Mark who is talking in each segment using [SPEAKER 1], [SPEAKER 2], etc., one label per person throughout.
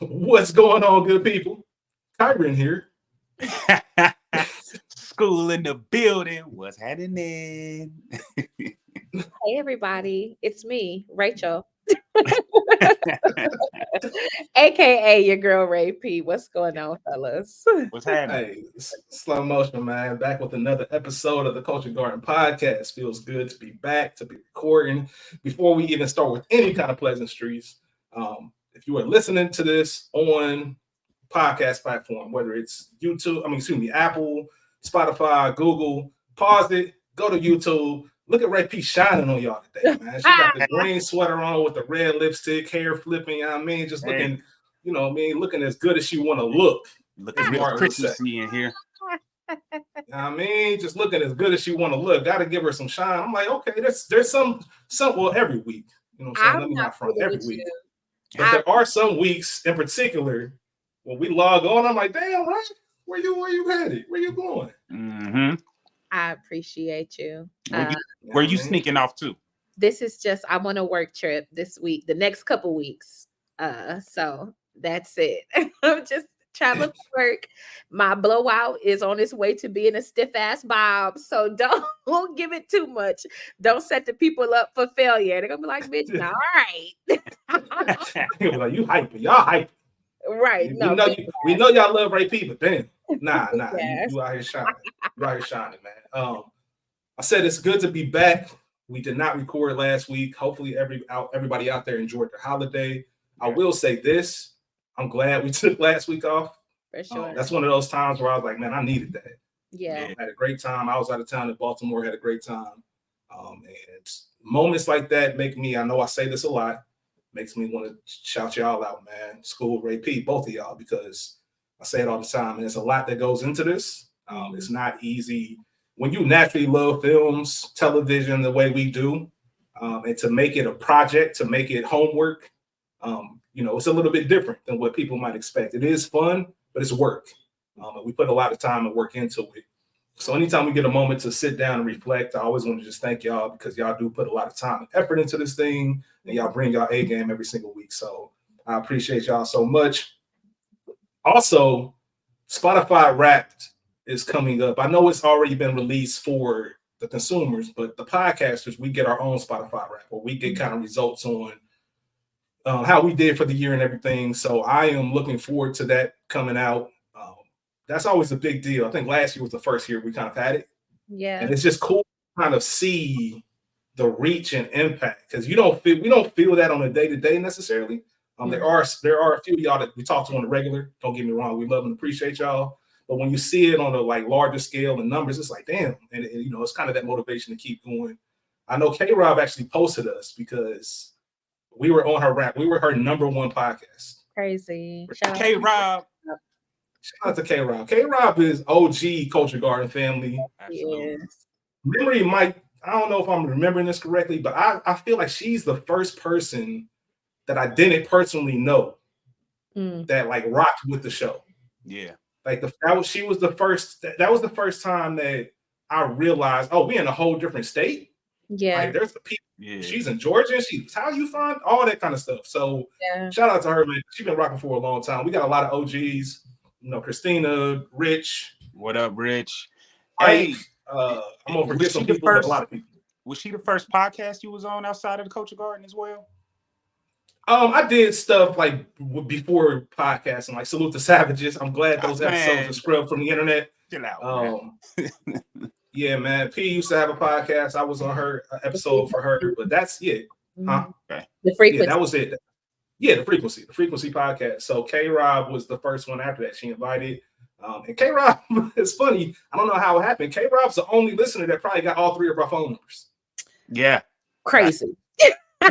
[SPEAKER 1] What's going on, good people? Kyron here.
[SPEAKER 2] School in the building. What's happening?
[SPEAKER 3] Hey everybody, it's me, Rachel, aka your girl Ray P. What's going on, fellas?
[SPEAKER 2] What's happening?
[SPEAKER 1] Hey, slow motion, man. Back with another episode of the Culture Garden podcast. Feels good to be back, to be recording. Before we even start with any kind of pleasantries, if you are listening to this on podcast platform, whether it's Apple, Spotify, Google, pause it, go to YouTube. Look at Ray P shining on y'all today, man. She got the green sweater on with the red lipstick, hair flipping. Just looking, looking as good as she want to look.
[SPEAKER 2] Looking real Christmassy in here.
[SPEAKER 1] Just looking as good as she want to look. Got to give her some shine. I'm like, okay, there's some well every week. You know what I'm saying? Let me not front every week. But there are some weeks in particular when we log on. I'm like, damn, right? Where you headed? Where you going?
[SPEAKER 2] Mm-hmm.
[SPEAKER 3] I appreciate you.
[SPEAKER 2] Where you sneaking off to?
[SPEAKER 3] This is just I'm on a work trip this week, the next couple weeks. So that's it. I'm just traveling to work. My blowout is on its way to being a stiff ass bob. So don't give it too much. Don't set the people up for failure. They're gonna be like, bitch, all right.
[SPEAKER 1] Like, you hyping, y'all hyping.
[SPEAKER 3] Right.
[SPEAKER 1] We know y'all love Ray P, but damn. Nah.
[SPEAKER 3] Yes.
[SPEAKER 1] You out here shining. You out here shining, man. I said it's good to be back. We did not record last week. Hopefully everybody out there enjoyed their holiday. I will say this. I'm glad we took last week off.
[SPEAKER 3] For sure.
[SPEAKER 1] That's one of those times where I was like, man, I needed that.
[SPEAKER 3] Yeah.
[SPEAKER 1] Had a great time. I was out of town in Baltimore, had a great time. And moments like that make me, I know I say this a lot, makes me want to shout y'all out, man. School, Ray P, both of y'all, because I say it all the time, and there's a lot that goes into this. It's not easy when you naturally love films, television, the way we do, and to make it a project, to make it homework, it's a little bit different than what people might expect. It is fun, but it's work. And we put a lot of time and work into it. So anytime we get a moment to sit down and reflect, I always want to just thank y'all because y'all do put a lot of time and effort into this thing, and y'all bring y'all A game every single week. So I appreciate y'all so much. Also, Spotify Wrapped is coming up. I know it's already been released for the consumers, but the podcasters, we get our own Spotify Wrap, where we get kind of results on how we did for the year and everything. So I am looking forward to that coming out. That's always a big deal. I think last year was the first year we kind of had it.
[SPEAKER 3] Yeah.
[SPEAKER 1] And it's just cool to kind of see the reach and impact, because we don't feel that on a day-to-day necessarily. There are a few of y'all that we talk to on the regular. Don't get me wrong, we love and appreciate y'all. But when you see it on a larger scale and numbers, it's like, damn. And it's kind of that motivation to keep going. I know K-Rob actually posted us because we were on her rap. We were her number one podcast.
[SPEAKER 3] Crazy.
[SPEAKER 2] K-Rob.
[SPEAKER 1] Shout out to K-Rob. K-Rob is OG Culture Garden family.
[SPEAKER 2] Absolutely.
[SPEAKER 3] Yes.
[SPEAKER 1] Memory might, I don't know if I'm remembering this correctly, but I feel like she's the first person that I didn't personally know that rocked with the show.
[SPEAKER 2] Yeah.
[SPEAKER 1] That was the first time that I realized, oh, we in a whole different state.
[SPEAKER 3] Yeah.
[SPEAKER 1] There's the people.
[SPEAKER 2] Yeah.
[SPEAKER 1] She's in Georgia. How you find all that kind of stuff. So shout out to her, man. She's been rocking for a long time. We got a lot of OGs. Christina, Rich.
[SPEAKER 2] What up, Rich?
[SPEAKER 1] Hey, I'm gonna forget some people, but a lot of people.
[SPEAKER 2] Was she the first podcast you was on outside of the Culture Garden as well?
[SPEAKER 1] I did stuff before podcasting, like Salute the Savages. I'm glad those episodes are scrubbed from the internet.
[SPEAKER 2] Chill out,
[SPEAKER 1] yeah, man. P used to have a podcast. I was on her episode for her, but that's it. Huh?
[SPEAKER 2] Okay.
[SPEAKER 3] The frequency.
[SPEAKER 1] Yeah, that was it. Yeah, the frequency podcast. So K-Rob was the first one after that she invited. And K-Rob, it's funny. I don't know how it happened. K-Rob's the only listener that probably got all three of our phone numbers.
[SPEAKER 2] Yeah.
[SPEAKER 3] Crazy.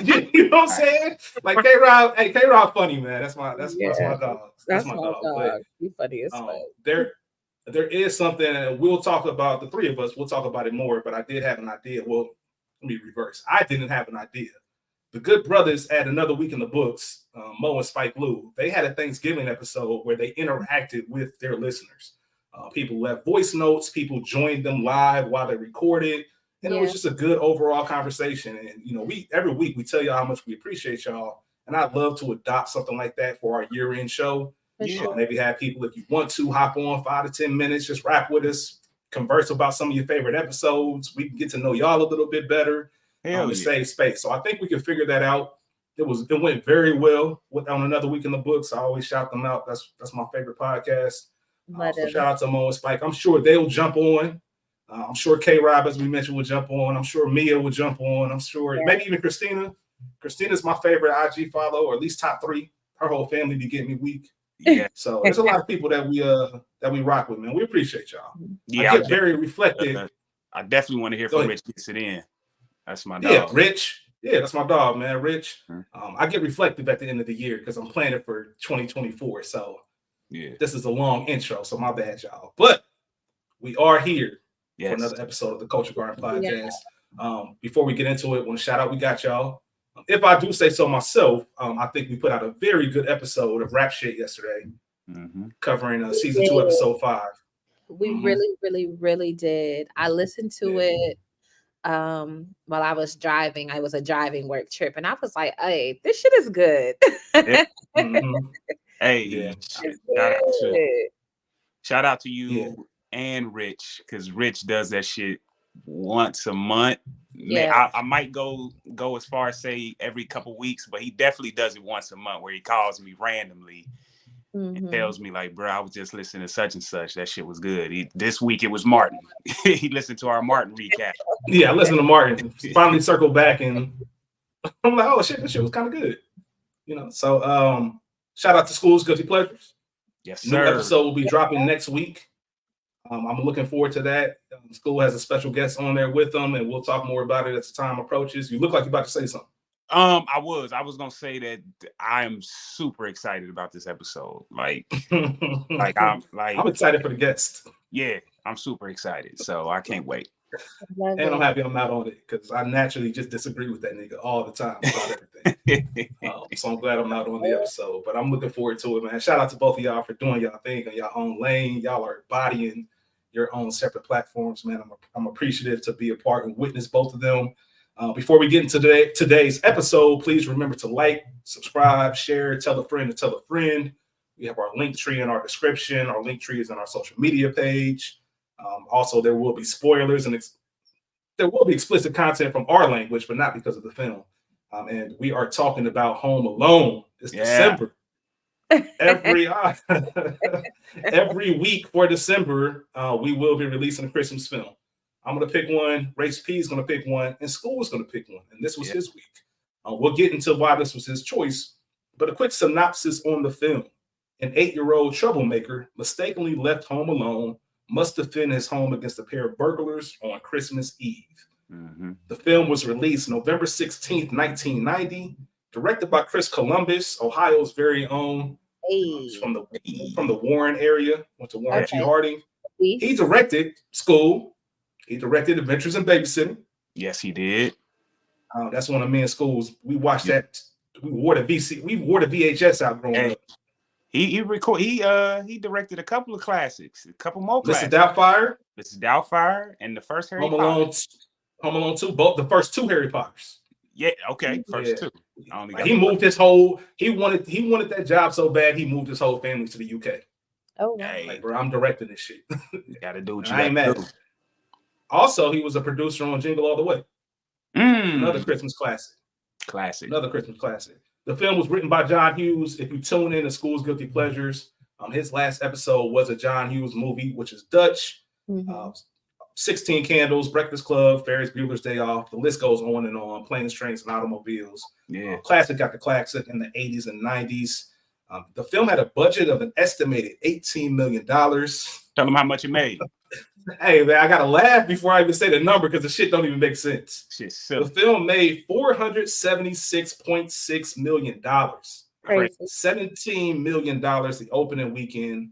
[SPEAKER 1] You know what I'm saying? Like K-Rob funny, man. That's my dog. That's my dog. But,
[SPEAKER 3] you funny as fuck.
[SPEAKER 1] There is something, and we'll talk about, the three of us, we'll talk about it more, but I did have an idea. Well, let me reverse. I didn't have an idea. The Good Brothers at Another Week in the Books, Mo and Spike Lee, they had a Thanksgiving episode where they interacted with their listeners. People left voice notes. People joined them live while they recorded. And it was just a good overall conversation. And, every week we tell y'all how much we appreciate y'all. And I'd love to adopt something like that for our year-end show.
[SPEAKER 3] Sure.
[SPEAKER 1] Maybe have people, if you want to, hop on 5 to 10 minutes, just rap with us, converse about some of your favorite episodes. We can get to know y'all a little bit better and save space. So I think we can figure that out. It went very well on another week in the books. I always shout them out. That's my favorite podcast. So shout out to Mo and Spike. I'm sure they'll jump on. I'm sure K-Rob, as we mentioned, will jump on. I'm sure Mia will jump on. I'm sure maybe even Christina. Christina's my favorite IG follow, or at least top 3. Her whole family be getting me weak. Yeah. So there's a lot of people that we rock with, man. We appreciate y'all. Yeah, I get very reflective.
[SPEAKER 4] I definitely want to hear from Rich gets it in. That's my dog.
[SPEAKER 1] Yeah, Rich. Yeah, that's my dog, man. Rich. I get reflective at the end of the year because I'm planning for 2024. So this is a long intro, so my bad, y'all. But we are here for another episode of the Culture Garden podcast. Before we get into it, I want to shout out, we got y'all. If I do say so myself, I think we put out a very good episode of Rap Shit yesterday, covering season 2, episode 5.
[SPEAKER 3] We really did. I listened to it while I was driving. I was a driving work trip, and I was like, "Hey, this shit is good."
[SPEAKER 4] Hey, shout out to you and Rich, because Rich does that shit once a month. Man, I might go as far as say every couple weeks, but he definitely does it once a month where he calls me randomly and tells me like, bro, I was just listening to such and such. That shit was good. This week it was Martin. He listened to our Martin recap.
[SPEAKER 1] Yeah, I listened to Martin. Finally circled back and I'm like, oh shit, this shit was kind of good. So shout out to School's Guilty Pleasures.
[SPEAKER 4] Yes, sir.
[SPEAKER 1] New episode will be dropping next week. I'm looking forward to that. School has a special guest on there with them, and we'll talk more about it as the time approaches. You look like you're about to say something.
[SPEAKER 4] I was gonna say that I'm super excited about this episode. I'm
[SPEAKER 1] excited for the guest.
[SPEAKER 4] Yeah, I'm super excited. So I can't wait.
[SPEAKER 1] And I'm happy I'm not on it because I naturally just disagree with that nigga all the time about everything. So I'm glad I'm not on the episode, but I'm looking forward to it, man. Shout out to both of y'all for doing y'all thing on your own lane. Y'all are embodying your own separate platforms, man. I'm appreciative to be a part and witness both of them. Before we get into today's episode, please remember to like, subscribe, share, tell a friend to tell a friend. We have our link tree in our description. Our link tree is on our social media page. Also, there will be spoilers and there will be explicit content from our language, but not because of the film. And we are talking about Home Alone. It's December. Every week for December, we will be releasing a Christmas film. I'm going to pick one. Race P is going to pick one. And School is going to pick one. And this was his week. We'll get into why this was his choice. But a quick synopsis on the film. An 8-year-old troublemaker mistakenly left home alone must defend his home against a pair of burglars on Christmas Eve. The film was released November 16th, 1990, directed by Chris Columbus, Ohio's very own, from the Warren area, went to Warren G. Harding. He directed School. He directed Adventures in Babysitting.
[SPEAKER 4] Yes, he did.
[SPEAKER 1] That's one of me and Schools. We watched that. We wore the VHS out growing up.
[SPEAKER 4] He directed a couple of classics, a couple more classics.
[SPEAKER 1] Mrs.
[SPEAKER 4] Doubtfire, and the first Harry
[SPEAKER 1] Potter. Home Alone 2, both the first 2 Harry Potters.
[SPEAKER 4] Yeah, okay, first 2.
[SPEAKER 1] He moved his whole. He wanted that job so bad he moved his whole family to the UK.
[SPEAKER 3] Oh, wow.
[SPEAKER 1] Like, bro, I'm directing this shit.
[SPEAKER 4] You gotta do what you
[SPEAKER 1] I ain't mad. Also, he was a producer on Jingle All the Way. Another Christmas classic. Another Christmas classic. The film was written by John Hughes. If you tune in to School's Guilty Pleasures, his last episode was a John Hughes movie, which is Dutch. 16 Candles, Breakfast Club, Ferris Bueller's Day Off. The list goes on and on. Planes, Trains, and Automobiles. Classic got the classic in the 80s and 90s. The film had a budget of an estimated $18 million. Tell
[SPEAKER 4] them how much it made.
[SPEAKER 1] Hey, man, I got to laugh before I even say the number because the shit don't even make sense. The film made $476.6 million.
[SPEAKER 3] Crazy.
[SPEAKER 1] $17 million the opening weekend.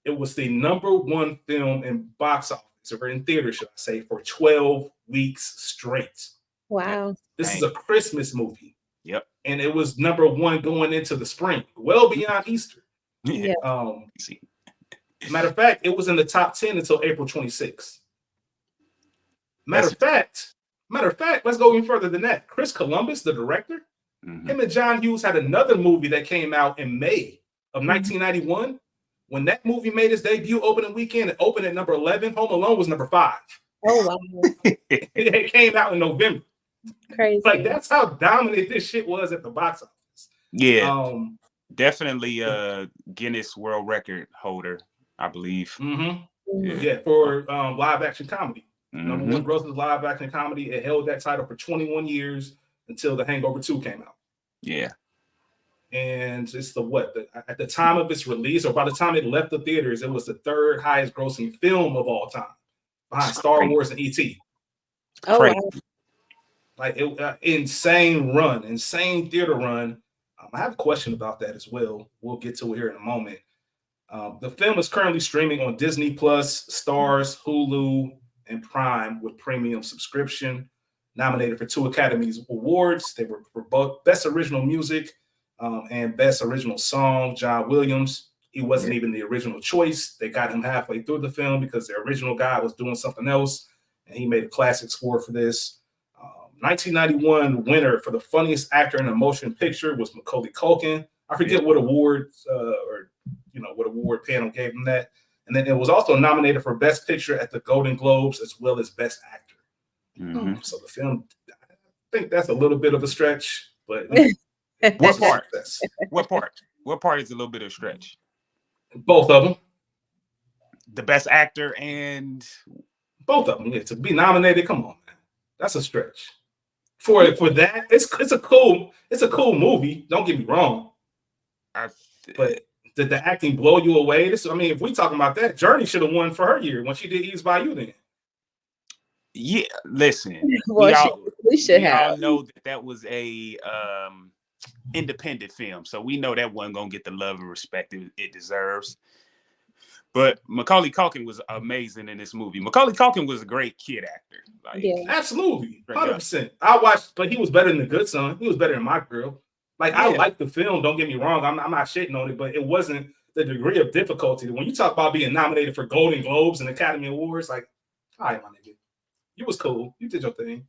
[SPEAKER 1] It was the number 1 film in box office, or in theater, should I say, for 12 weeks straight.
[SPEAKER 3] Wow.
[SPEAKER 1] This is a Christmas movie.
[SPEAKER 4] Yep.
[SPEAKER 1] And it was number 1 going into the spring, well beyond Easter.
[SPEAKER 3] Yeah.
[SPEAKER 1] Matter of fact, it was in the top 10 until April 26th. Matter of fact, let's go even further than that. Chris Columbus, the director, Him and John Hughes had another movie that came out in May of 1991. When that movie made its debut opening weekend, it opened at number 11. Home Alone was number 5.
[SPEAKER 3] Oh, wow.
[SPEAKER 1] It came out in November.
[SPEAKER 3] Crazy.
[SPEAKER 1] Like, that's how dominant this shit was at the box office.
[SPEAKER 4] Yeah. Definitely Guinness World Record holder, I believe.
[SPEAKER 1] Yeah, for live action comedy. Number one grossest live action comedy. It held that title for 21 years until The Hangover 2 came out.
[SPEAKER 4] Yeah.
[SPEAKER 1] And it's at the time of its release, or by the time it left the theaters, it was the 3rd highest grossing film of all time, behind Star Wars and E.T.
[SPEAKER 3] Oh, wow.
[SPEAKER 1] Like, insane theater run. I have a question about that as well. We'll get to it here in a moment. The film is currently streaming on Disney Plus, Stars, Hulu, and Prime with premium subscription. Nominated for 2 Academy Awards. They were for both Best Original Music and Best Original Song. John Williams, he wasn't even the original choice. They got him halfway through the film because the original guy was doing something else, and he made a classic score for this. 1991 winner for the funniest actor in a motion picture was Macaulay Culkin. I forget what awards what award panel gave him that. And then it was also nominated for Best Picture at the Golden Globes as well as Best Actor. So the film, I think that's a little bit of a stretch, but
[SPEAKER 4] what part? What part is a little bit of a stretch?
[SPEAKER 1] Both of them.
[SPEAKER 4] The Best Actor and
[SPEAKER 1] both of them. Yeah, to be nominated, come on, man, that's a stretch. For that, it's a cool movie. Don't get me wrong. But did the acting blow you away? If we talking about that, Journey should have won for her year when she did Ease by You. Then.
[SPEAKER 4] Yeah, listen.
[SPEAKER 3] Well, we should
[SPEAKER 4] all know that was a independent film, so we know that wasn't gonna get the love and respect it deserves. But Macaulay Culkin was amazing in this movie. Macaulay Culkin was a great kid actor.
[SPEAKER 1] Absolutely, 100%. I watched, but he was better than The Good Son. He was better than My Girl. I like the film. Don't get me wrong. I'm not shitting on it, but it wasn't the degree of difficulty. When you talk about being nominated for Golden Globes and Academy Awards, all right, my nigga, you was cool. You did your thing.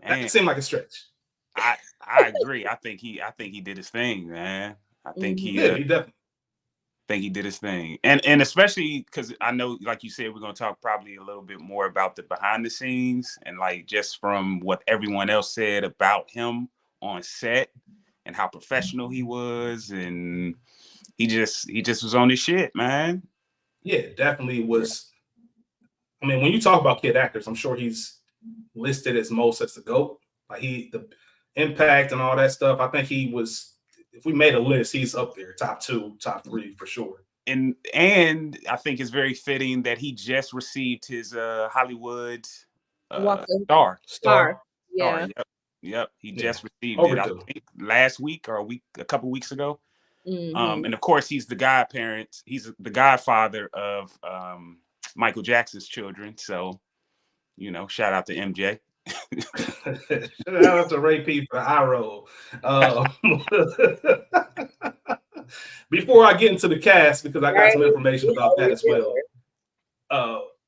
[SPEAKER 1] Man, that seemed like a stretch.
[SPEAKER 4] I agree. I think he did his thing, man. I think he
[SPEAKER 1] definitely.
[SPEAKER 4] Think he did his thing, and especially because I know, like you said, we're gonna talk probably a little bit more about the behind the scenes and just from what everyone else said about him on set and how professional he was, and he just was on his shit, man.
[SPEAKER 1] Yeah, definitely was. When you talk about kid actors, I'm sure he's listed as the GOAT. The impact and all that stuff. I think he was. If we made a list, he's up there, top 2, top 3 for sure.
[SPEAKER 4] And I think it's very fitting that he just received his Hollywood star.
[SPEAKER 3] Yeah.
[SPEAKER 4] Yep. He just received it. I think last week or a couple weeks ago. And of course, he's the godparent. He's the godfather of Michael Jackson's children. So, shout out to MJ.
[SPEAKER 1] Shout out to Ray P for the eye roll. Before I get into the cast, because I got some information about that as well.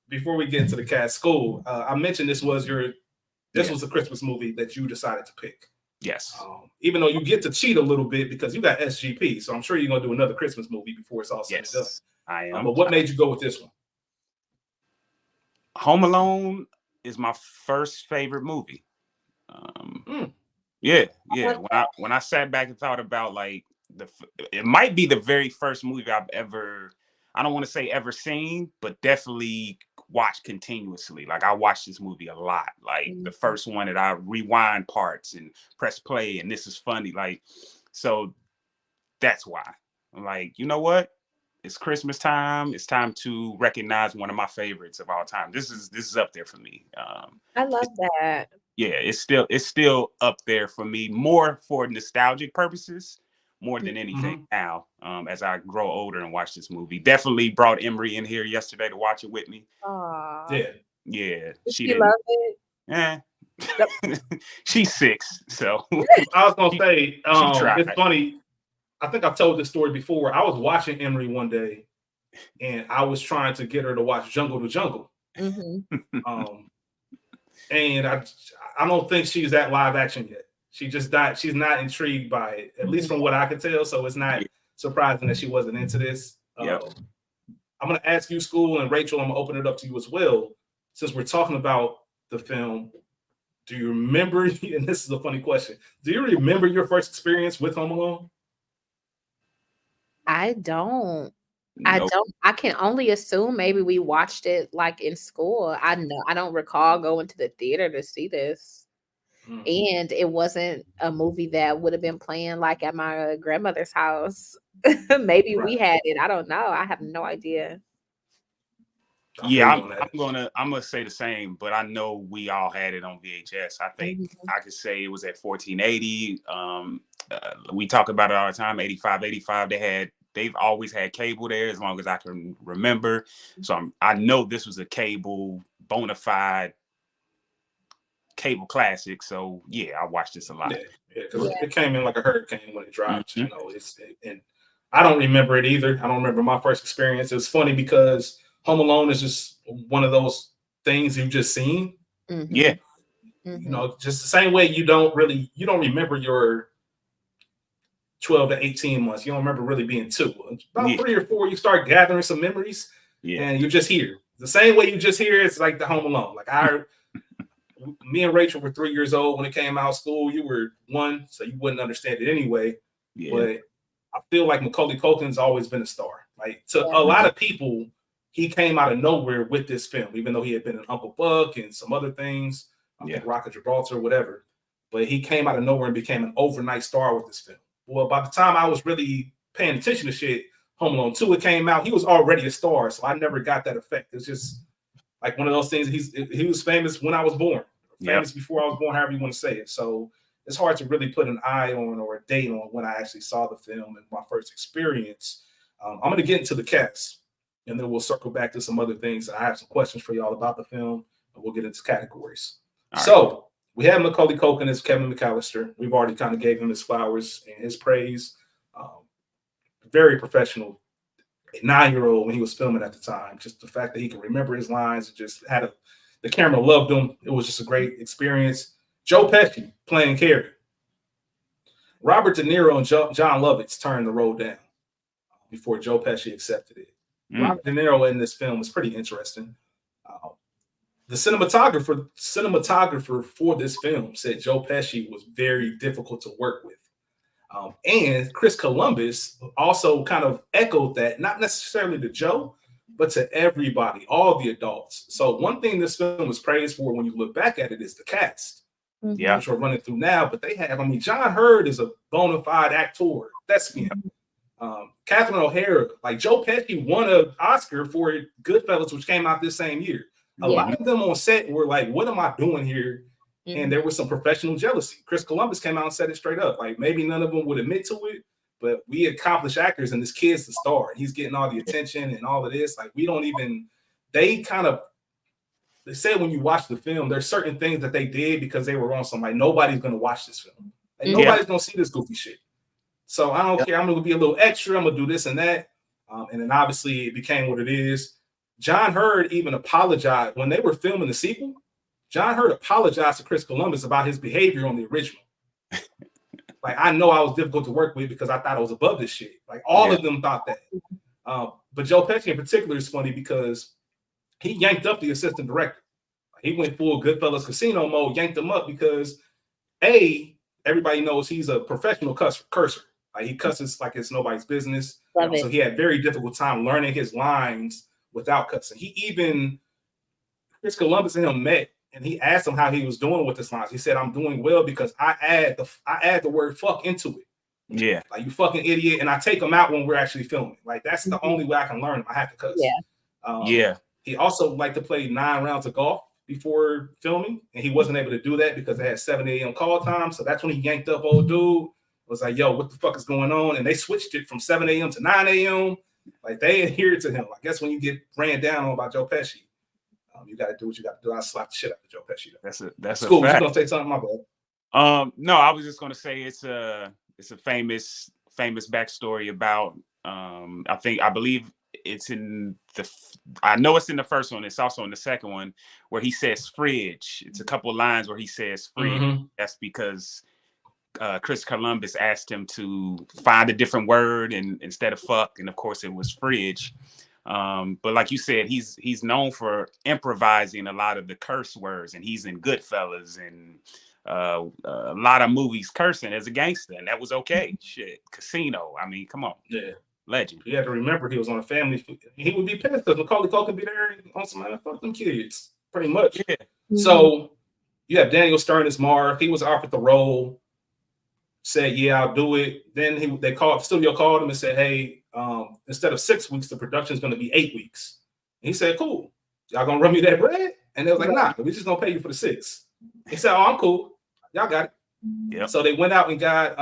[SPEAKER 1] Before we get into the cast, School, I mentioned this was the Christmas movie that you decided to pick.
[SPEAKER 4] Yes.
[SPEAKER 1] Even though you get to cheat a little bit because you got SGP, so I'm sure you're gonna do another Christmas movie before it's all said and done.
[SPEAKER 4] I am.
[SPEAKER 1] But what made you go with this one?
[SPEAKER 4] Home Alone is my first favorite movie. Yeah. When I sat back and thought about it might be the very first movie I've ever, I don't want to say ever seen, but definitely watched continuously. I watched this movie a lot. The first one that I rewind parts and press play, and this is funny. So that's why I'm you know what? It's Christmas time. It's time to recognize one of my favorites of all time. This is up there for me.
[SPEAKER 3] I love that.
[SPEAKER 4] Yeah, it's still up there for me, more for nostalgic purposes, more than anything now. As I grow older and watch this movie, definitely brought Emery in here yesterday to watch it with me.
[SPEAKER 3] Aww.
[SPEAKER 4] Yeah.
[SPEAKER 3] She loved it.
[SPEAKER 4] Yeah. She's 6, so
[SPEAKER 1] I was gonna say, it's funny. I think I've told this story before. I was watching Emery one day, and I was trying to get her to watch Jungle to Jungle. And I don't think she's at live action yet. She just not. She's not intrigued by it, at least from what I could tell. So it's not surprising that she wasn't into this.
[SPEAKER 4] Yep.
[SPEAKER 1] I'm going to ask you, School, and Rachel, I'm going to open it up to you as well. Since we're talking about the film, do you remember, and this is a funny question, do you remember your first experience with Home Alone?
[SPEAKER 3] I don't. I can only assume maybe we watched it like in school. I don't recall going to the theater to see this. And it wasn't a movie that would have been playing like at my grandmother's house. Maybe we had it. I don't know. I have no idea.
[SPEAKER 4] Yeah, I'm gonna say the same, but I know we all had it on VHS. I think I could say it was at 1480. We talk about it all the time. 85. They've always had cable there as long as I can remember. So I know this was a cable, bona fide cable classic. So yeah, I watched this a lot.
[SPEAKER 1] Yeah, because it came in like a hurricane when it dropped. You know, and I don't remember it either. I don't remember my first experience. It's funny because Home Alone is just one of those things you've just seen.
[SPEAKER 4] Yeah.
[SPEAKER 1] You know, just the same way you don't remember your 12 to 18 months. You don't remember really being 2. About 3 or 4, you start gathering some memories, and you're just here. The same way you just hear it's like the Home Alone. Like me and Rachel were 3 years old when it came out of school. You were 1, so you wouldn't understand it anyway. But I feel like Macaulay Culkin's always been a star. Like to a lot of people, he came out of nowhere with this film, even though he had been in Uncle Buck and some other things, I think Rock of Gibraltar or whatever. But he came out of nowhere and became an overnight star with this film. Well, by the time I was really paying attention to shit, Home Alone 2, it came out, he was already a star, so I never got that effect. It's just like one of those things. He was famous when I was born, famous before I was born, however you want to say it. So it's hard to really put an eye on or a date on when I actually saw the film and my first experience. I'm going to get into the cast, and then we'll circle back to some other things. I have some questions for y'all about the film, and we'll get into categories. So we have Macaulay Culkin as Kevin McCallister. We've already kind of gave him his flowers and his praise. Very professional 9-year-old when he was filming at the time. Just the fact that he could remember his lines, just had the camera loved him. It was just a great experience. Joe Pesci playing Carrie. Robert De Niro and John Lovitz turned the role down before Joe Pesci accepted it. Robert De Niro in this film was pretty interesting. The cinematographer for this film said Joe Pesci was very difficult to work with. And Chris Columbus also kind of echoed that, not necessarily to Joe, but to everybody, all the adults. So one thing this film was praised for when you look back at it is the cast. Which we're running through now, but they have, John Hurd is a bona fide actor, thespian. Catherine O'Hara, like Joe Pesci won an Oscar for Goodfellas, which came out this same year. A lot of them on set were like, what am I doing here? And there was some professional jealousy. Chris Columbus came out and said it straight up. Like maybe none of them would admit to it, but we accomplished actors and this kid's the star. He's getting all the attention and all of this. Like they said when you watch the film, there's certain things that they did because they were on some, like nobody's going to watch this film. Like nobody's going to see this goofy shit. So I don't care. I'm going to be a little extra. I'm going to do this and that. And then obviously it became what it is. John Hurd even apologized when they were filming the sequel. John Hurd apologized to Chris Columbus about his behavior on the original. Like, I know I was difficult to work with because I thought I was above this shit. Like, all of them thought that. But Joe Pesci in particular is funny because he yanked up the assistant director. He went full Goodfellas Casino mode, yanked him up because, everybody knows he's a professional cursor. Like, he cusses like it's nobody's business. So he had very difficult time learning his lines without cussing. Chris Columbus and him met, and he asked him how he was doing with his lines. He said, I'm doing well because I add the word fuck into it.
[SPEAKER 4] Yeah.
[SPEAKER 1] Like, you fucking idiot. And I take them out when we're actually filming. Like, that's the only way I can learn them. I have to cuss. He also liked to play 9 rounds of golf before filming, and he wasn't able to do that because they had 7 a.m. call time. So that's when he yanked up old dude. Was like, yo, what the fuck is going on? And they switched it from 7 a.m. to 9 a.m. Like, they adhered to him. I guess when you get ran down on by Joe Pesci, you got to do what you got to do. I slap the shit out of Joe Pesci. Though.
[SPEAKER 4] That's
[SPEAKER 1] cool.
[SPEAKER 4] A fact.
[SPEAKER 1] You gonna say something? My bad.
[SPEAKER 4] No, I was just gonna say it's a famous backstory about I believe it's in the. I know it's in the first one. It's also in the second one where he says fridge. It's a couple of lines where he says fridge. Mm-hmm. That's because Chris Columbus asked him to find a different word and instead of fuck, and of course it was fridge. But like you said, he's known for improvising a lot of the curse words, and he's in Goodfellas and a lot of movies cursing as a gangster, and that was okay. Shit, Casino. I mean, come on.
[SPEAKER 1] Yeah.
[SPEAKER 4] Legend.
[SPEAKER 1] You have to remember he was on a family. He would be pissed because Macaulay Culkin be there on some fuck them kids, pretty much. Yeah. Mm-hmm. So you have Daniel Stern as Marv. He was offered the role, said, "Yeah, I'll do it." Then studio called him and said, "Hey, instead of 6 weeks, the production is going to be 8 weeks." And he said, "Cool. Y'all gonna run me that bread?" And they was like, "Nah, we just gonna pay you for the 6." He said, "Oh, I'm cool. Y'all got it." Yep. So they went out and got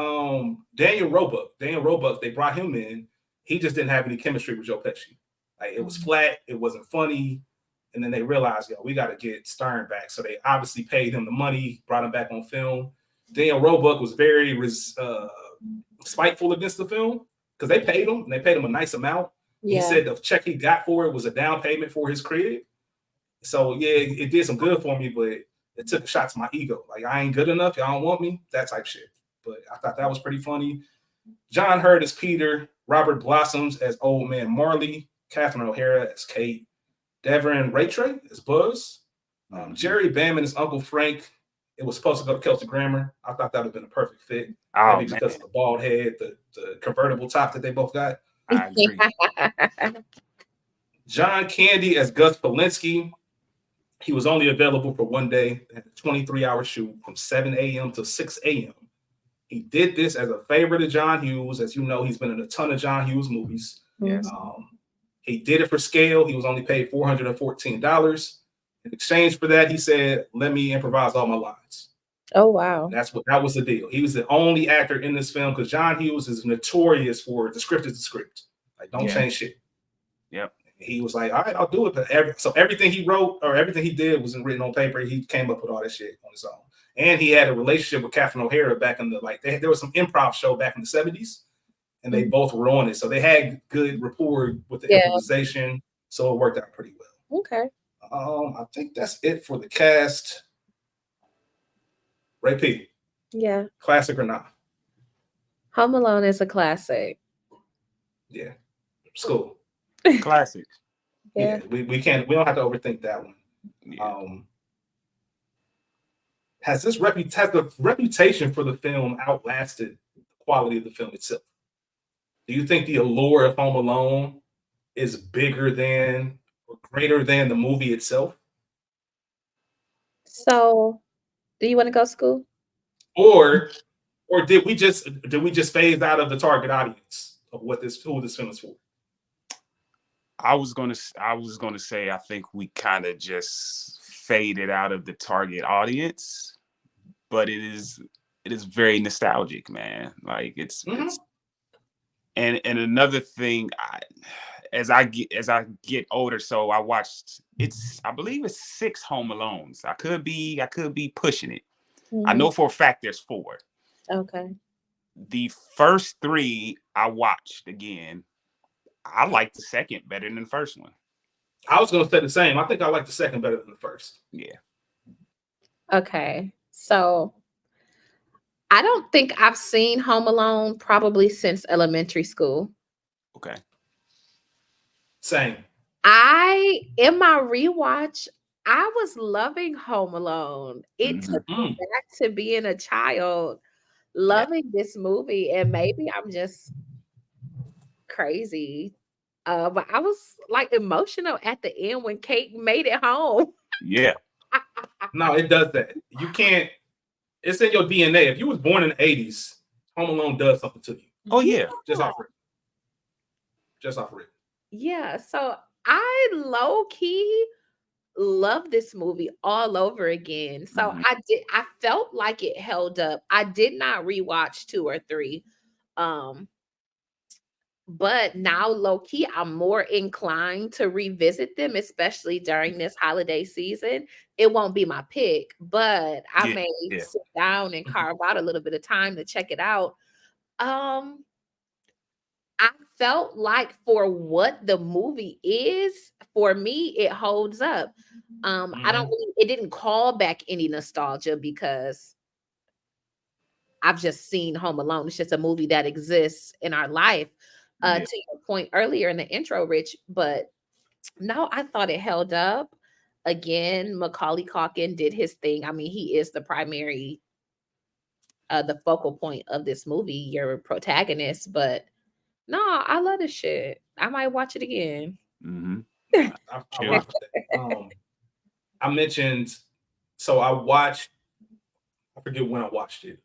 [SPEAKER 1] Daniel Roebuck. They brought him in. He just didn't have any chemistry with Joe Pesci. Like, it was flat. It wasn't funny. And then they realized, we got to get Stern back. So they obviously paid him the money, brought him back on film. Daniel Roebuck was very spiteful against the film because they paid him. And they paid him a nice amount. Yeah. He said the check he got for it was a down payment for his crib. So, yeah, it did some good for me, but it took a shot to my ego. Like, I ain't good enough. Y'all don't want me. That type shit. But I thought that was pretty funny. John Hurt as Peter, Robert Blossoms as Old Man Marley, Catherine O'Hara as Kate, Devin Rattray as Buzz, Jerry Bamman as Uncle Frank. It was supposed to go to Kelsey Grammer. I thought that would have been a perfect fit. Maybe because of the bald head, the convertible top that they both got. I agree. John Candy as Gus Polinski. He was only available for one day. Had a 23-hour shoot from 7 a.m. to 6 a.m. He did this as a favor to John Hughes. As you know, he's been in a ton of John Hughes movies. Yes. He did it for scale. He was only paid $414. In exchange for that, he said, "Let me improvise all my lines."
[SPEAKER 3] Oh, wow.
[SPEAKER 1] That was the deal. He was the only actor in this film because John Hughes is notorious for the script is the script. Like, don't change shit.
[SPEAKER 4] Yep.
[SPEAKER 1] He was like, "All right, I'll do it." But everything he wrote or everything he did wasn't written on paper. He came up with all that shit on his own. And he had a relationship with Catherine O'Hara back in there was some improv show back in the 70s, and they both were on it. So they had good rapport with the improvisation. So it worked out pretty well.
[SPEAKER 3] Okay.
[SPEAKER 1] I think that's it for the cast. Ray P.
[SPEAKER 3] Yeah.
[SPEAKER 1] Classic or not?
[SPEAKER 3] Home Alone is a classic.
[SPEAKER 1] Yeah. School.
[SPEAKER 4] Classic.
[SPEAKER 1] Yeah. We don't have to overthink that one. Yeah. Has the reputation for the film outlasted the quality of the film itself? Do you think the allure of Home Alone is bigger than or greater than the movie itself?
[SPEAKER 3] So, do you want to go school?
[SPEAKER 1] Or did we just phase out of the target audience of who this film is for?
[SPEAKER 4] I was gonna say I think we kind of just faded out of the target audience, but it is very nostalgic, man. Like it's and another thing, as I get older, so I watched I believe it's 6 Home Alones. I could be pushing it. Mm-hmm. I know for a fact there's 4.
[SPEAKER 3] Okay.
[SPEAKER 4] The first 3 I watched again. I like the second better than the first one.
[SPEAKER 1] I was going to say the same. I think I like the second better than the first.
[SPEAKER 4] Yeah.
[SPEAKER 3] Okay. So I don't think I've seen Home Alone probably since elementary school.
[SPEAKER 4] Okay.
[SPEAKER 1] Same.
[SPEAKER 3] In my rewatch, I was loving Home Alone. It took me back to being a child, loving this movie, and maybe I'm just crazy. But I was like emotional at the end when Kate made it home.
[SPEAKER 4] Yeah.
[SPEAKER 1] No, it does that. You can't. It's in your DNA. If you was born in the 80s, Home Alone does something to you.
[SPEAKER 4] Oh yeah.
[SPEAKER 1] Just off rip.
[SPEAKER 3] Yeah. So I low key love this movie all over again. So I felt like it held up. I did not rewatch 2 or 3. But now low key, I'm more inclined to revisit them, especially during this holiday season. It won't be my pick, but I may sit down and carve out a little bit of time to check it out. I felt like for what the movie is, for me, it holds up. I don't really, it didn't call back any nostalgia because I've just seen Home Alone. It's just a movie that exists in our life. To your point earlier in the intro, Rich, but no, I thought it held up. Again, Macaulay Culkin did his thing. I mean, he is the primary, the focal point of this movie, your protagonist. But no, I love this shit. I might watch it again.
[SPEAKER 1] I watched it. I mentioned, so I watched. I forget when I watched it.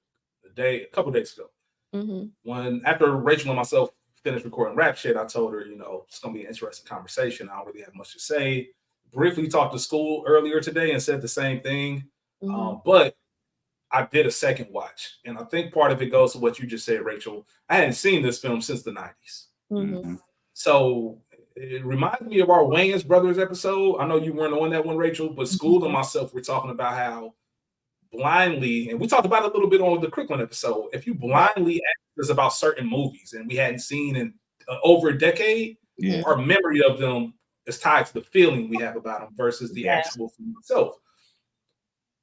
[SPEAKER 1] A couple days ago. When after Rachel and myself finished recording rap shit, I told her, it's gonna be an interesting conversation. I don't really have much to say. Briefly talked to school earlier today and said the same thing. But I did a second watch, and I think part of it goes to what you just said, Rachel. I hadn't seen this film since the 90s. So it reminds me of our Wayans Brothers episode. I know you weren't on that one, Rachel, but School and myself were talking about how blindly, and we talked about it a little bit on the Crooklyn episode, if you blindly ask us about certain movies and we hadn't seen in over a decade, our memory of them is tied to the feeling we have about them versus the actual film itself.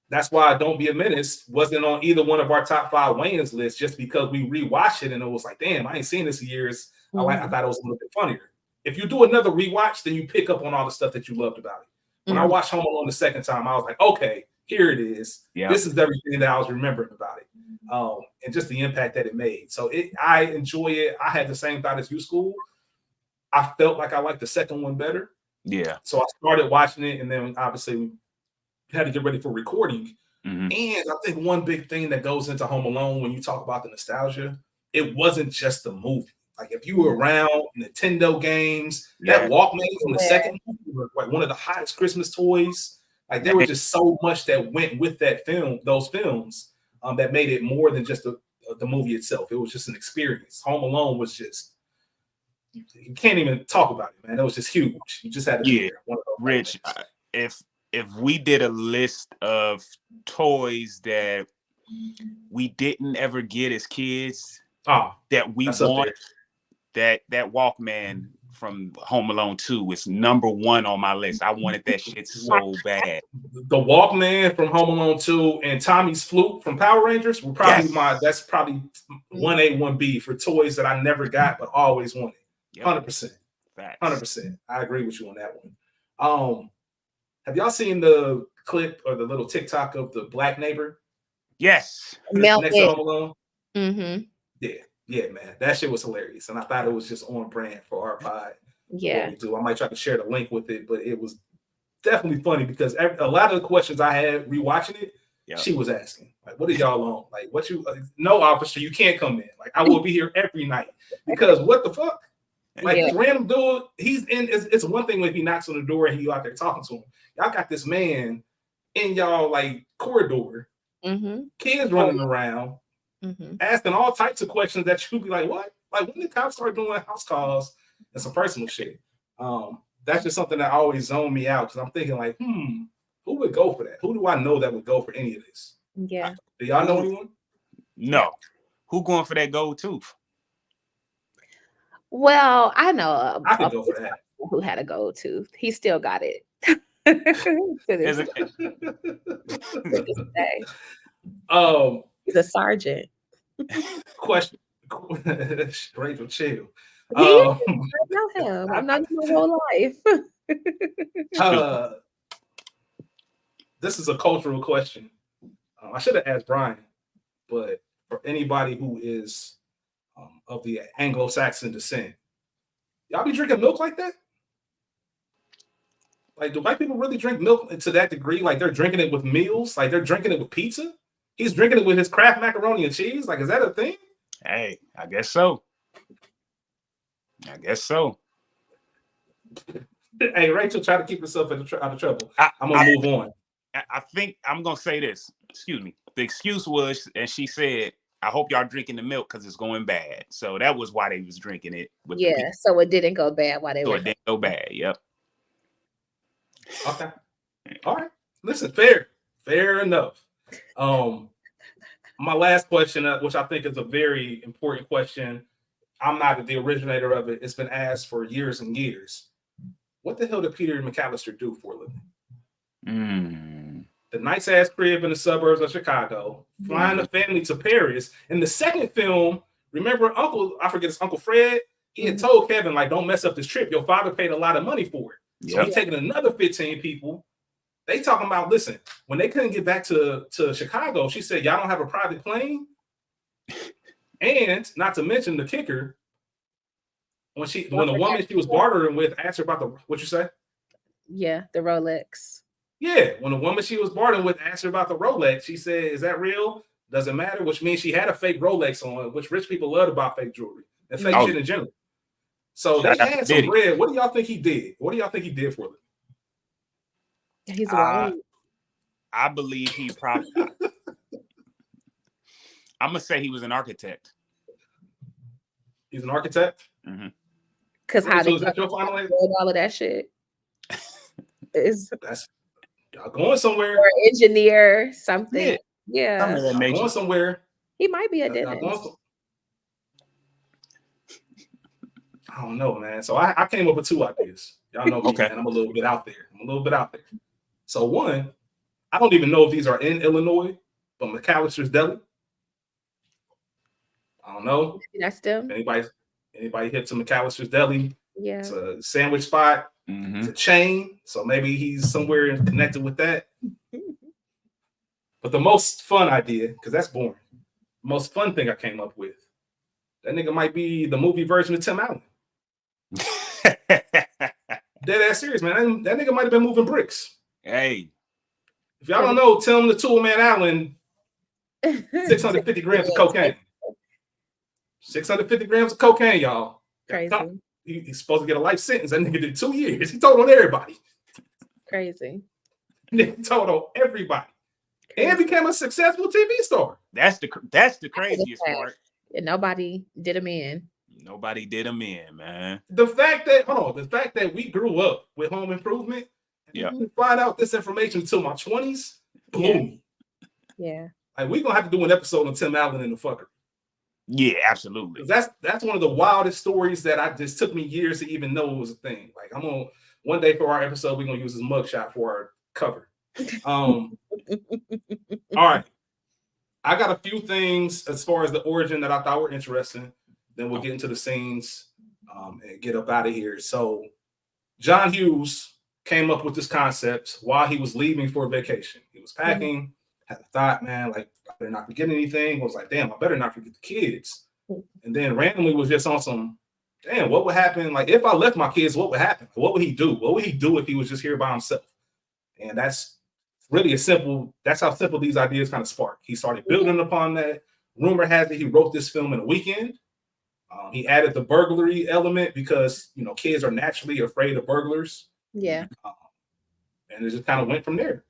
[SPEAKER 1] That's why Don't Be a Menace wasn't on either one of our top 5 Wayans lists, just because we rewatched it and it was like, damn, I ain't seen this in years. I thought it was a little bit funnier. If you do another rewatch, then you pick up on all the stuff that you loved about it. When I watched Home Alone the second time, I was like, okay, here it is. This is everything that I was remembering about it. And just the impact that it made. So I enjoy it. I had the same thought as you, School. I felt like I liked the second one better. So I started watching it, and then obviously we had to get ready for recording. And I think one big thing that goes into Home Alone when you talk about the nostalgia, it wasn't just the movie. Like if you were around Nintendo games, that Walkman from the second movie was like one of the hottest Christmas toys. Like there was just so much that went with that film, those films, that made it more than just the movie itself. It was just an experience. Home Alone was just, you can't even talk about it, man. It was just huge. You just had to be there.
[SPEAKER 4] Rich, if we did a list of toys that we didn't ever get as kids, that we want, that Walkman from Home Alone 2 is number 1 on my list. I wanted that shit so bad.
[SPEAKER 1] The Walkman from Home Alone 2 and Tommy's Flute from Power Rangers were probably that's probably 1A, 1B for toys that I never got but always wanted. 100%. 100%. I agree with you on that one. Have y'all seen the clip or the little TikTok of the black neighbor?
[SPEAKER 4] Yes.
[SPEAKER 1] Next to Home Alone? Yeah, man. That shit was hilarious. And I thought it was just on brand for our pod. What we do. I might try to share the link with it, but it was definitely funny because a lot of the questions I had rewatching it, she was asking. Like, what are y'all on? Like, what you, no, officer, you can't come in. Like, I will be here every night because what the fuck? Like, this random dude, he's in, it's one thing when he knocks on the door and he out there talking to him. Y'all got this man in y'all, like, corridor, kids running around, asking all types of questions that you'd be like, what? Like, when did cops start doing house calls and some personal shit? That's just something that always zoned me out because I'm thinking, like, who would go for that? Who do I know that would go for any of this?
[SPEAKER 3] Yeah.
[SPEAKER 1] Do y'all know anyone?
[SPEAKER 4] No. Who going for that gold tooth?
[SPEAKER 3] Well, I know
[SPEAKER 1] I could go for that.
[SPEAKER 3] Who had a gold tooth. He still got it. He's a sergeant.
[SPEAKER 1] Question. Rachel, chill.
[SPEAKER 3] I know him. I'm not in my whole life.
[SPEAKER 1] This is a cultural question. I should have asked Brian, but for anybody who is of the Anglo-Saxon descent, y'all be drinking milk like that? Like, do white people really drink milk to that degree? Like, they're drinking it with meals? Like, they're drinking it with pizza? He's drinking it with his Kraft macaroni and cheese? Like, is that a thing?
[SPEAKER 4] Hey, I guess so.
[SPEAKER 1] Hey, Rachel, try to keep herself out of trouble. I'm going to move on.
[SPEAKER 4] I think I'm going to say this. Excuse me. The excuse was, and she said, I hope y'all drinking the milk because it's going bad. So that was why they was drinking it. With
[SPEAKER 3] so it didn't go bad while they were.
[SPEAKER 4] So it didn't go bad. Yep.
[SPEAKER 1] Okay. All right. Listen, fair enough. My last question, which I think is a very important question. I'm not the originator of it. It's been asked for years and years. What the hell did Peter McCallister do for a living? The nice ass crib in the suburbs of Chicago, flying the family to Paris. In the second film, remember I forget his Uncle Fred, he had told Kevin, like, don't mess up this trip. Your father paid a lot of money for it. So he's taking another 15 people. They talking about, listen, when they couldn't get back to Chicago, she said, y'all don't have a private plane? And not to mention the kicker, when the woman she was bartering with asked her about what you say?
[SPEAKER 3] Yeah, the Rolex.
[SPEAKER 1] Yeah, when the woman she was bartering with asked her about the Rolex, she said, is that real? Doesn't matter, which means she had a fake Rolex on, which rich people love about fake jewelry and fake shit in general. So they had some bread. What do y'all think he did? What do y'all think he did for them?
[SPEAKER 3] He's white.
[SPEAKER 4] I believe he probably. I'm gonna say he was an architect.
[SPEAKER 1] He's an architect.
[SPEAKER 3] Because how they
[SPEAKER 1] get
[SPEAKER 3] all of that shit is
[SPEAKER 1] that's y'all going somewhere.
[SPEAKER 3] Or engineer something. Yeah.
[SPEAKER 1] Going somewhere.
[SPEAKER 3] He might be a dentist.
[SPEAKER 1] I don't know, man. So I came up with two ideas. Y'all know me, man. I'm a little bit out there. So one, I don't even know if these are in Illinois, but McCallister's Deli. I don't know.
[SPEAKER 3] Maybe that's them.
[SPEAKER 1] Anybody hit to McCallister's Deli?
[SPEAKER 3] Yeah.
[SPEAKER 1] It's a sandwich spot. It's a chain. So maybe he's somewhere connected with that. But the most fun idea, because that's boring. The most fun thing I came up with, that nigga might be the movie version of Tim Allen. Dead ass serious, man. That nigga might have been moving bricks.
[SPEAKER 4] Hey.
[SPEAKER 1] If y'all don't know, Tim the Tool Man Allen, 650 grams of cocaine. 650 grams of cocaine, y'all.
[SPEAKER 3] Crazy.
[SPEAKER 1] He's supposed to get a life sentence. That nigga did 2 years. He told on everybody.
[SPEAKER 3] Crazy.
[SPEAKER 1] He told on everybody. And became a successful TV star.
[SPEAKER 4] That's the craziest part.
[SPEAKER 3] And nobody did him in.
[SPEAKER 4] Nobody did him in, man.
[SPEAKER 1] The fact that we grew up with Home Improvement, and find out this information until my 20s, blew me.
[SPEAKER 3] Yeah.
[SPEAKER 1] Like, we're gonna have to do an episode on Tim Allen and the fucker.
[SPEAKER 4] Yeah, absolutely.
[SPEAKER 1] That's one of the wildest stories that I just took me years to even know was a thing. Like, I'm gonna one day for our episode, we're gonna use his mugshot for our cover. All right. I got a few things as far as the origin that I thought were interesting. Then we'll get into the scenes and get up out of here. So John Hughes came up with this concept while he was leaving for a vacation. He was packing, had a thought, man, like, I better not forget anything. I was like, damn, I better not forget the kids. And then randomly was just on some, damn, what would happen? Like, if I left my kids, what would happen? What would he do? What would he do if he was just here by himself? And that's really that's how simple these ideas kind of spark. He started building upon that. Rumor has it he wrote this film in a weekend. He added the burglary element because, kids are naturally afraid of burglars.
[SPEAKER 3] Yeah.
[SPEAKER 1] And it just kind of went from there.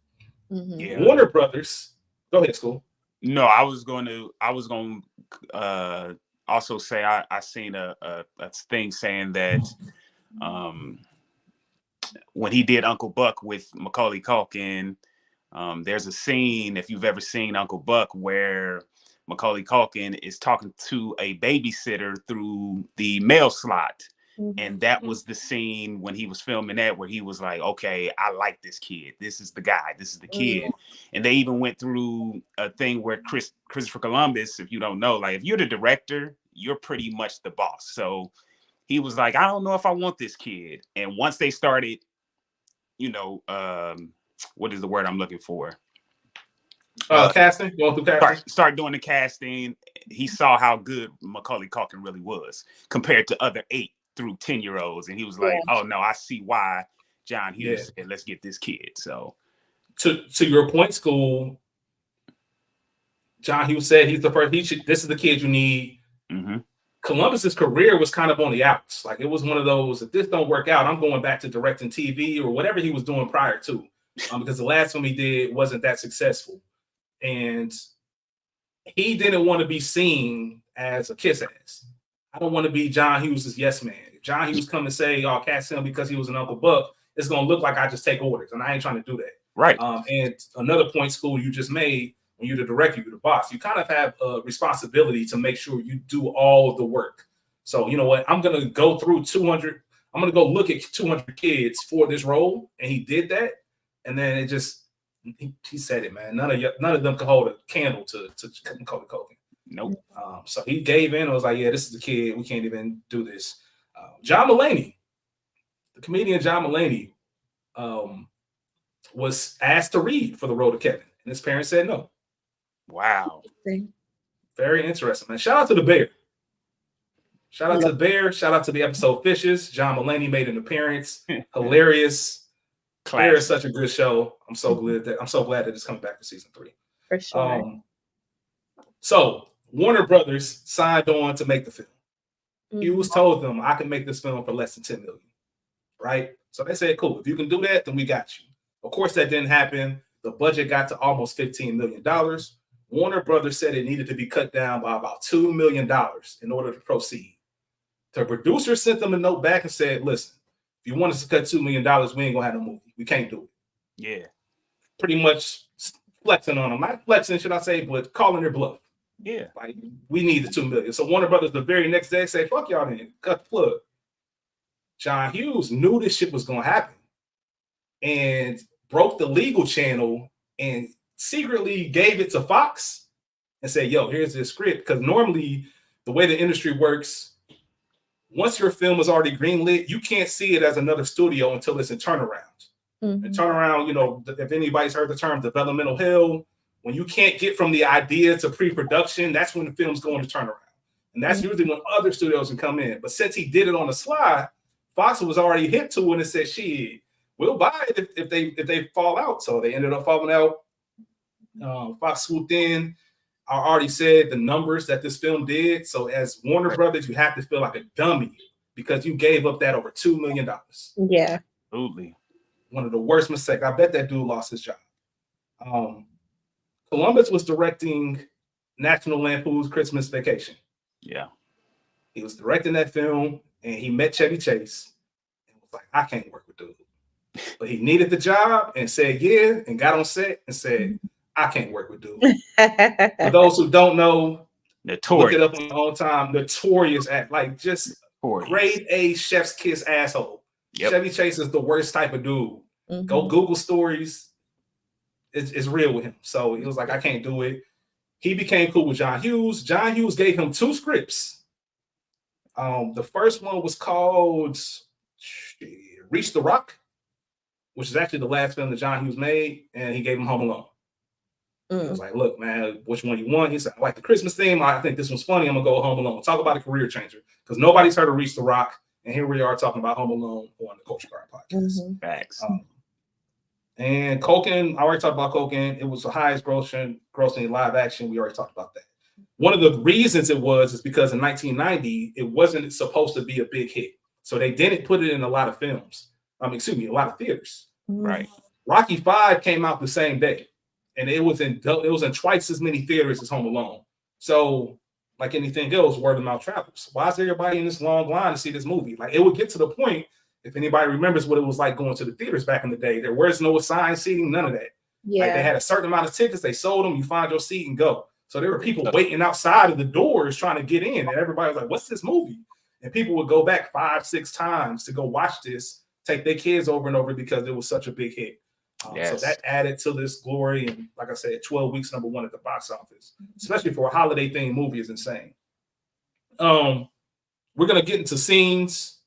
[SPEAKER 3] Yeah.
[SPEAKER 1] Warner Brothers. Go ahead, School.
[SPEAKER 4] No, I was going to also say I seen a thing saying that when he did Uncle Buck with Macaulay Culkin, there's a scene, if you've ever seen Uncle Buck, where Macaulay Culkin is talking to a babysitter through the mail slot. And that was the scene when he was filming that, where he was like, okay, I like this kid. This is the guy. This is the kid. And they even went through a thing where Christopher Columbus, if you don't know, like, if you're the director, you're pretty much the boss. So he was like, I don't know if I want this kid. And once they started, what is the word I'm looking for?
[SPEAKER 1] Casting, going through casting.
[SPEAKER 4] Start doing the casting. He saw how good Macaulay Culkin really was compared to other 8 through 10-year-olds, and he was like, "Oh no, I see why John Hughes said, let's get this kid." So,
[SPEAKER 1] to your point, School, John Hughes said he's the first. This is the kid you need. Columbus's career was kind of on the outs. Like, it was one of those, if this don't work out, I'm going back to directing TV or whatever he was doing prior to, because the last film he did wasn't that successful. And he didn't want to be seen as a kiss ass. I don't want to be John Hughes' yes man. If John Hughes come and say, "Oh, cast him because he was an Uncle Buck," it's gonna look like I just take orders, and I ain't trying to do that.
[SPEAKER 4] Right.
[SPEAKER 1] And another point, School, you just made, when you're the director, you're the boss. You kind of have a responsibility to make sure you do all of the work. So you know what? I'm gonna go through 200. I'm gonna go look at 200 kids for this role, and he did that. And then it just he said it, man. None of them could hold a candle to Macaulay Culkin.
[SPEAKER 4] Nope.
[SPEAKER 1] So he gave in. I was like, yeah, this is the kid. We can't even do this. John Mulaney, the comedian John Mulaney, was asked to read for the role of Kevin, and his parents said no.
[SPEAKER 4] Wow.
[SPEAKER 1] Very interesting, man. Shout out to the Bear. Shout out to the Bear. Shout out to the episode Fishes. John Mulaney made an appearance. Hilarious. Bear is such a good show. I'm so glad that it's coming back for season 3.
[SPEAKER 3] For sure.
[SPEAKER 1] So Warner Brothers signed on to make the film. Hughes told them, I can make this film for less than $10 million. Right? So they said, cool. If you can do that, then we got you. Of course, that didn't happen. The budget got to almost $15 million. Warner Brothers said it needed to be cut down by about $2 million in order to proceed. The producer sent them a note back and said, listen, if you want us to cut $2 million, we ain't going to have no movie. We can't do it.
[SPEAKER 4] Yeah.
[SPEAKER 1] Pretty much flexing on them. Not flexing, should I say, but calling their bluff.
[SPEAKER 4] Yeah.
[SPEAKER 1] Like, we need the $2 million. So Warner Brothers the very next day said, fuck y'all then. Cut the plug. John Hughes knew this shit was going to happen and broke the legal channel and secretly gave it to Fox and said, yo, here's this script. Because normally the way the industry works, once your film is already greenlit, you can't see it as another studio until it's in turnaround. And turnaround, you know, if anybody's heard the term developmental hell, when you can't get from the idea to pre-production, that's when the film's going to turnaround. And that's usually when other studios can come in. But since he did it on the sly, Fox was already hip to it and said, shit, we'll buy it if they fall out. So they ended up falling out. Fox swooped in. I already said the numbers that this film did. So as Warner Brothers, you have to feel like a dummy because you gave up that over $2 million.
[SPEAKER 3] Yeah.
[SPEAKER 4] Absolutely.
[SPEAKER 1] One of the worst mistakes. I bet that dude lost his job. Columbus was directing National Lampoon's Christmas Vacation.
[SPEAKER 4] Yeah.
[SPEAKER 1] He was directing that film and he met Chevy Chase and was like, I can't work with dude. But he needed the job and said, yeah, and got on set and said, I can't work with dude. For those who don't know,
[SPEAKER 4] Notorious.
[SPEAKER 1] Look it up on your own time. Notorious act, like just grade A chef's kiss asshole. Yep. Chevy Chase is the worst type of dude. Go Google stories. It's real with him. So he was like, I can't do it. He became cool with John Hughes. John Hughes gave him 2 scripts. The first one was called Reach the Rock, which is actually the last film that John Hughes made, and he gave him Home Alone. He was like, look, man, which one you want? He said, I like the Christmas theme. I think this one's funny. I'm going to go Home Alone. Talk about a career changer. Because nobody's heard of Reach the Rock, and here we are talking about Home Alone on the Culture Guard podcast.
[SPEAKER 4] Facts.
[SPEAKER 1] And Culkin, I already talked about Culkin. It was the highest grossing live action. We already talked about that. One of the reasons it was is because in 1990, it wasn't supposed to be a big hit. So they didn't put it in a lot of films. A lot of theaters.
[SPEAKER 4] Right.
[SPEAKER 1] Rocky V came out the same day. And it was in twice as many theaters as Home Alone. So, like anything else, word of mouth travels. Why is everybody in this long line to see this movie? Like, it would get to the point, if anybody remembers what it was like going to the theaters back in the day, there was no assigned seating, none of that. Yeah. Like, they had a certain amount of tickets, they sold them, you find your seat and go. So there were people waiting outside of the doors trying to get in, and everybody was like, what's this movie? And people would go back 5-6 times to go watch this, take their kids over and over because it was such a big hit. So that added to this glory. And like I said, 12 weeks #1 at the box office, especially for a holiday themed movie, is insane. We're going to get into scenes.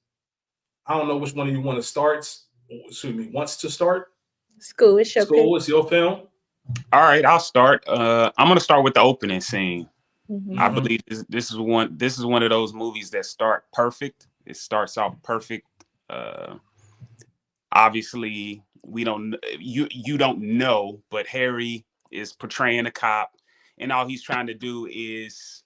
[SPEAKER 1] I don't know which one of you want to start. Wants to start.
[SPEAKER 3] School is
[SPEAKER 1] your film.
[SPEAKER 4] All right, I'll start. I'm going to start with the opening scene. I believe this is one of those movies that start perfect. It starts off perfect. Obviously, you don't know, but Harry is portraying a cop, and all he's trying to do is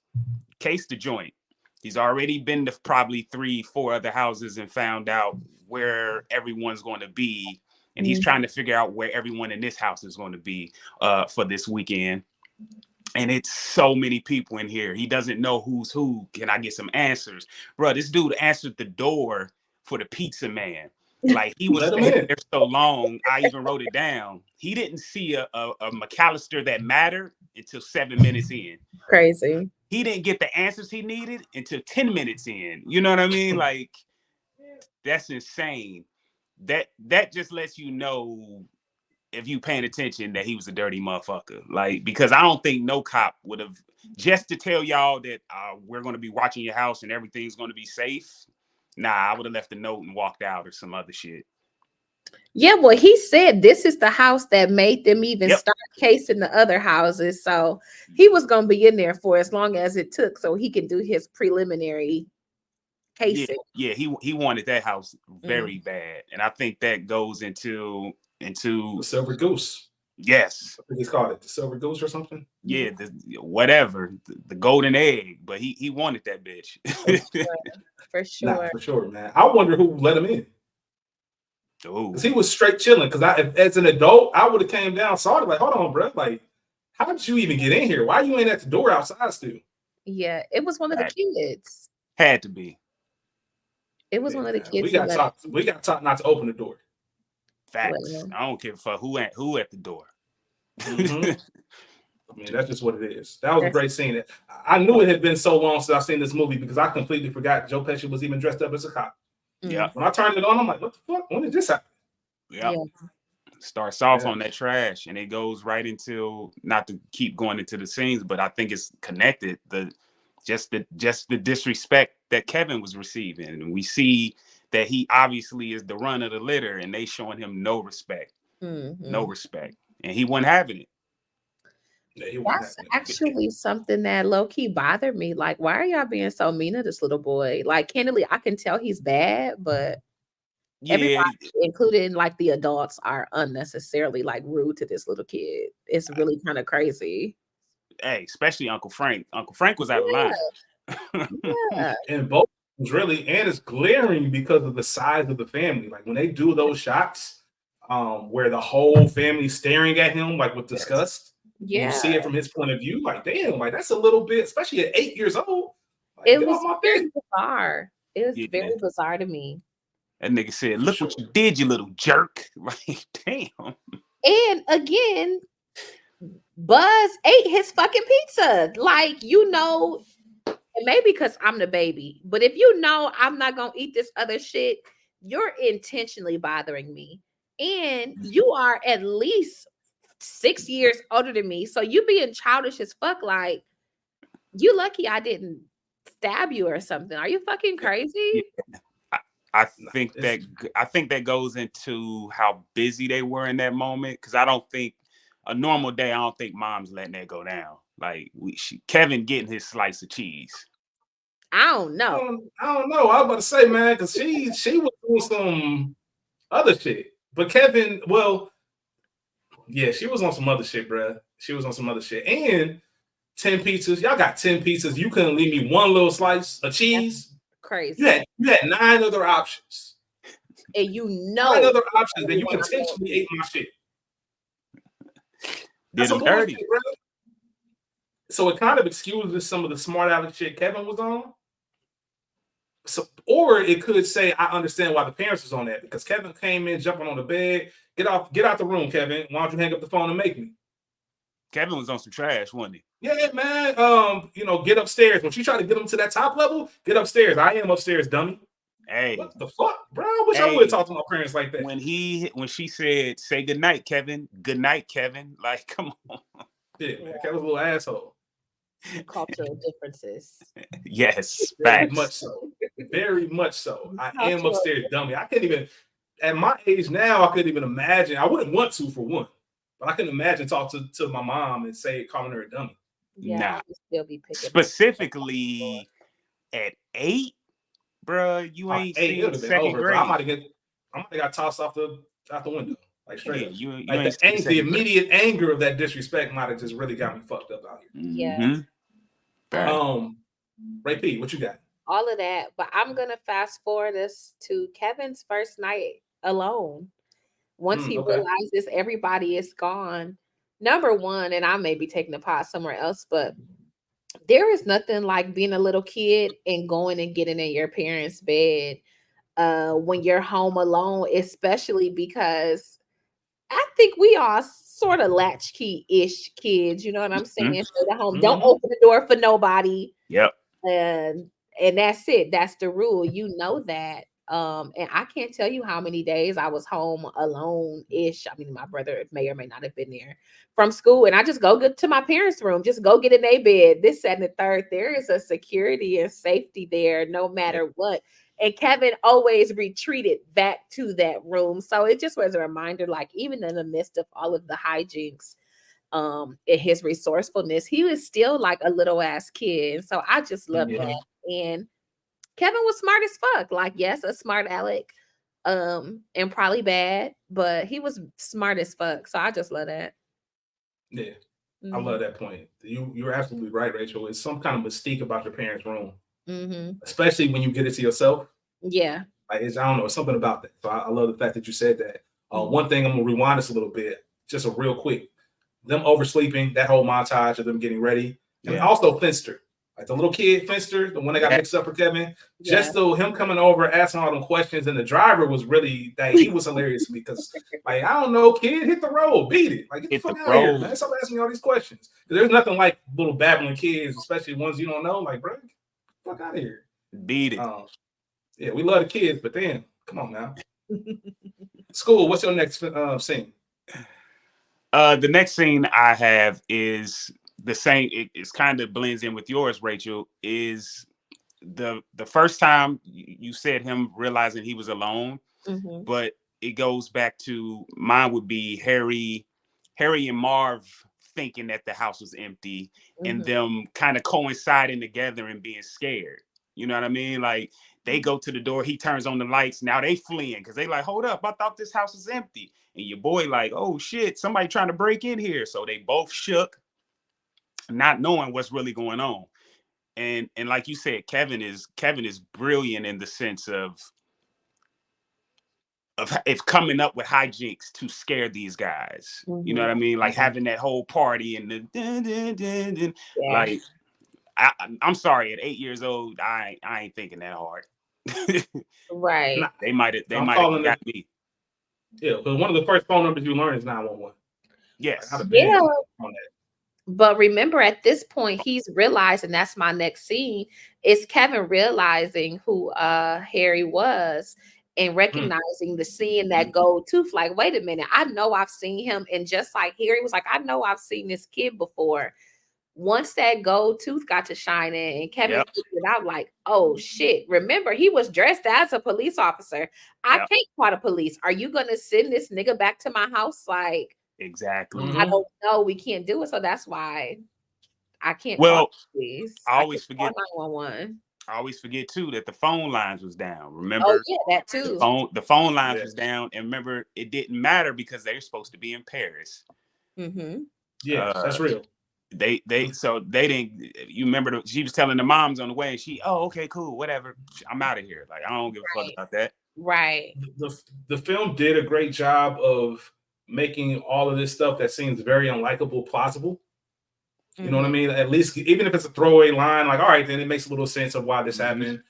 [SPEAKER 4] case the joint. He's already been to probably 3-4 other houses and found out where everyone's going to be, and he's trying to figure out where everyone in this house is going to be for this weekend. And it's so many people in here. He doesn't know who's who. Can I get some answers? Bro, this dude answered the door for the pizza man. Like, he was standing there so long, I even wrote it down. He didn't see a McCallister that mattered until 7 minutes in.
[SPEAKER 3] Crazy.
[SPEAKER 4] he didn't get the answers he needed until 10 minutes in. You know what I mean? Like, that's insane. That just lets you know, if you paying attention, that he was a dirty motherfucker. Like, because I don't think no cop would have, just to tell y'all that we're going to be watching your house and everything's going to be safe. Nah, I would have left a note and walked out or some other shit.
[SPEAKER 3] Yeah, well, he said this is the house that made them even start casing the other houses. So he was going to be in there for as long as it took so he could do his preliminary casing.
[SPEAKER 4] Yeah, he wanted that house very bad. And I think that goes into
[SPEAKER 1] the Silver Goose.
[SPEAKER 4] Yes.
[SPEAKER 1] I think he's called it the Silver Goose or something.
[SPEAKER 4] Yeah, whatever. The golden egg. But he wanted that bitch.
[SPEAKER 3] For sure.
[SPEAKER 1] Nah, for sure, man. I wonder who let him in. Because he was straight chilling. Because as an adult, I would have came down, saw it, like, hold on, bro. Like, how did you even get in here? Why you ain't at the door outside still?
[SPEAKER 3] Yeah, it was one of the kids.
[SPEAKER 4] Had to be.
[SPEAKER 3] It was one of the kids.
[SPEAKER 1] We got taught not to open the door.
[SPEAKER 4] Facts. Well, I don't care for who at the door.
[SPEAKER 1] Mm-hmm. I mean, that's just what it is. That was a great scene. I knew it had been so long since I've seen this movie because I completely forgot Joe Pesci was even dressed up as a cop.
[SPEAKER 4] Yeah.
[SPEAKER 1] When I turned it on, I'm like, what the fuck? When did this happen?
[SPEAKER 4] Yeah. Starts off on that trash and it goes right into, not to keep going into the scenes, but I think it's connected. Just the disrespect that Kevin was receiving. And we see that he obviously is the run of the litter and they showing him no respect. No respect. And he wasn't having it.
[SPEAKER 1] Yeah,
[SPEAKER 3] that's actually something that low-key bothered me. Like, why are y'all being so mean to this little boy? Like, candidly, I can tell he's bad, but everybody, including like the adults, are unnecessarily like rude to this little kid. It's really kind of crazy.
[SPEAKER 4] Hey, especially Uncle Frank. Uncle Frank was out of line.
[SPEAKER 3] Yeah.
[SPEAKER 1] And both was really, and it's glaring because of the size of the family. Like when they do those shots, where the whole family's staring at him like with disgust.
[SPEAKER 3] Yeah.
[SPEAKER 1] You see it from his point of view, like damn, like that's a little bit, especially at 8 years old. Like,
[SPEAKER 3] it was very bizarre. It was very bizarre to me.
[SPEAKER 4] That nigga said, "Look what you did, you little jerk!" Like, damn.
[SPEAKER 3] And again, Buzz ate his fucking pizza. Like, you know, and maybe because I'm the baby, but if you know I'm not gonna eat this other shit, you're intentionally bothering me. And you are at least 6 years older than me. So you being childish as fuck. Like, you lucky I didn't stab you or something. Are you fucking crazy?
[SPEAKER 4] Yeah. I think that goes into how busy they were in that moment. Because I don't think a normal day, I don't think mom's letting that go down. Like Kevin getting his slice of cheese.
[SPEAKER 3] I don't know.
[SPEAKER 1] I was about to say, man, because she was doing some other shit. But Kevin, well, yeah, she was on some other shit, bruh. She was on some other shit. And 10 pizzas. Y'all got 10 pizzas. You couldn't leave me one little slice of cheese.
[SPEAKER 3] That's crazy.
[SPEAKER 1] You had 9 other options.
[SPEAKER 3] And you know
[SPEAKER 1] 9 other options, and you intentionally ate my shit.
[SPEAKER 4] Did them dirty.
[SPEAKER 1] Bro. So it kind of excuses some of the smart aleck shit Kevin was on. So, or it could say, I understand why the parents was on that because Kevin came in jumping on the bed. Get out the room, Kevin. Why don't you hang up the phone and make me?
[SPEAKER 4] Kevin was on some trash, wasn't he?
[SPEAKER 1] Yeah, man. Get upstairs. When she tried to get him to that top level, get upstairs. I am upstairs, dummy.
[SPEAKER 4] Hey,
[SPEAKER 1] what the fuck, bro? I wish I would have talked to my parents like that.
[SPEAKER 4] When she said, "Say good night, Kevin." Good night, Kevin. Like, come on.
[SPEAKER 1] Yeah, man. Kevin's a little asshole.
[SPEAKER 3] Cultural differences.
[SPEAKER 4] Yes,
[SPEAKER 1] very
[SPEAKER 4] facts.
[SPEAKER 1] much so. Very much so. I am upstairs, dummy. I can't even. At my age now, I couldn't even imagine. I wouldn't want to, for one, but I couldn't imagine talk to my mom and calling her a dummy.
[SPEAKER 3] Yeah,
[SPEAKER 4] nah.
[SPEAKER 3] Still be picking
[SPEAKER 4] specifically at 8, bro. You ain't seen second grade.
[SPEAKER 1] I might have got tossed out the window, like straight up.
[SPEAKER 4] You
[SPEAKER 1] like the immediate anger of that disrespect might have just really got me fucked up out here.
[SPEAKER 3] Yeah.
[SPEAKER 1] Ray P, what you got?
[SPEAKER 3] All of that, but I'm gonna fast forward this to Kevin's first night alone. Once he realizes everybody is gone, number one, and I may be taking the pot somewhere else, but there is nothing like being a little kid and going and getting in your parents' bed when you're home alone, especially because I think we all sort of latchkey-ish kids, you know what I'm saying? Stay at home. Don't
[SPEAKER 1] Mhm.
[SPEAKER 3] open the door for nobody.
[SPEAKER 4] Yep.
[SPEAKER 3] And that's it. That's the rule. You know that. And I can't tell you how many days I was home alone-ish. I mean, my brother may or may not have been there from school, and I just go to my parents' room, just go get in their bed. This, that, and the third. There is a security and safety there, no matter what. And Kevin always retreated back to that room. So it just was a reminder, like, even in the midst of all of the hijinks, and his resourcefulness, he was still like a little ass kid. So I just love that. And Kevin was smart as fuck. Like, yes, a smart aleck, and probably bad, but he was smart as fuck. So I just love that.
[SPEAKER 1] Yeah. I love that point. You're absolutely right, Rachel. It's some kind of mystique about your parents' room, especially when you get it to yourself.
[SPEAKER 3] Yeah.
[SPEAKER 1] Like, I don't know, something about that. So I love the fact that you said that. One thing, I'm gonna rewind this a little bit, just a real quick. Them oversleeping, that whole montage of them getting ready, and also Finster, like the little kid Finster, the one that got mixed up for Kevin. Just so him coming over, asking all them questions, and the driver was really like, he was hilarious because, like, I don't know, kid, hit the road, beat it, like, get the fuck out of here, man. Stop asking me all these questions. There's nothing like little babbling kids, especially ones you don't know. Like, bro, get the fuck out of here,
[SPEAKER 4] beat it.
[SPEAKER 1] Yeah, we love the kids, but damn, come on now. School, what's your next scene?
[SPEAKER 4] The next scene I have is the same. It's kind of blends in with yours, Rachel. Is the first time you said him realizing he was alone, but it goes back to mine would be Harry and Marv thinking that the house was empty and them kind of coinciding together and being scared. You know what I mean? Like, they go to the door, he turns on the lights. Now they fleeing because they like, hold up, I thought this house was empty. And your boy like, oh shit, somebody trying to break in here. So they both shook, not knowing what's really going on. And like you said, Kevin is brilliant in the sense of coming up with hijinks to scare these guys. You know what I mean? Like having that whole party and the dun, dun, dun, dun. Like, I'm sorry, at 8 years old, I ain't thinking that hard.
[SPEAKER 3] Right.
[SPEAKER 4] They might have got me.
[SPEAKER 1] Yeah, but one of the first phone numbers you learn is 911.
[SPEAKER 4] Yes.
[SPEAKER 1] Like,
[SPEAKER 3] yeah. But remember, at this point, he's realizing, that's my next scene, is Kevin realizing who Harry was and recognizing the seeing that gold tooth. Like, wait a minute, I know I've seen him. And just like Harry was like, I know I've seen this kid before. Once that gold tooth got to shine in, and Kevin figured out, like, oh shit, remember, he was dressed as a police officer. I can't call the police. Are you gonna send this nigga back to my house? Like,
[SPEAKER 4] exactly.
[SPEAKER 3] I don't know. We can't do it. So that's why I can't
[SPEAKER 4] call
[SPEAKER 3] the police.
[SPEAKER 4] I always forget
[SPEAKER 3] 911.
[SPEAKER 4] I always forget too that the phone lines was down. Remember?
[SPEAKER 3] Oh yeah, that too.
[SPEAKER 4] The phone lines was down, and remember, it didn't matter because they were supposed to be in Paris.
[SPEAKER 1] Yeah, that's real.
[SPEAKER 4] They didn't. You remember she was telling the moms on the way, and okay, cool, whatever, I'm out of here. Like, I don't give a fuck about that.
[SPEAKER 3] Right.
[SPEAKER 1] The film did a great job of making all of this stuff that seems very unlikable plausible. You know what I mean? At least, even if it's a throwaway line, like, all right, then it makes a little sense of why this happened.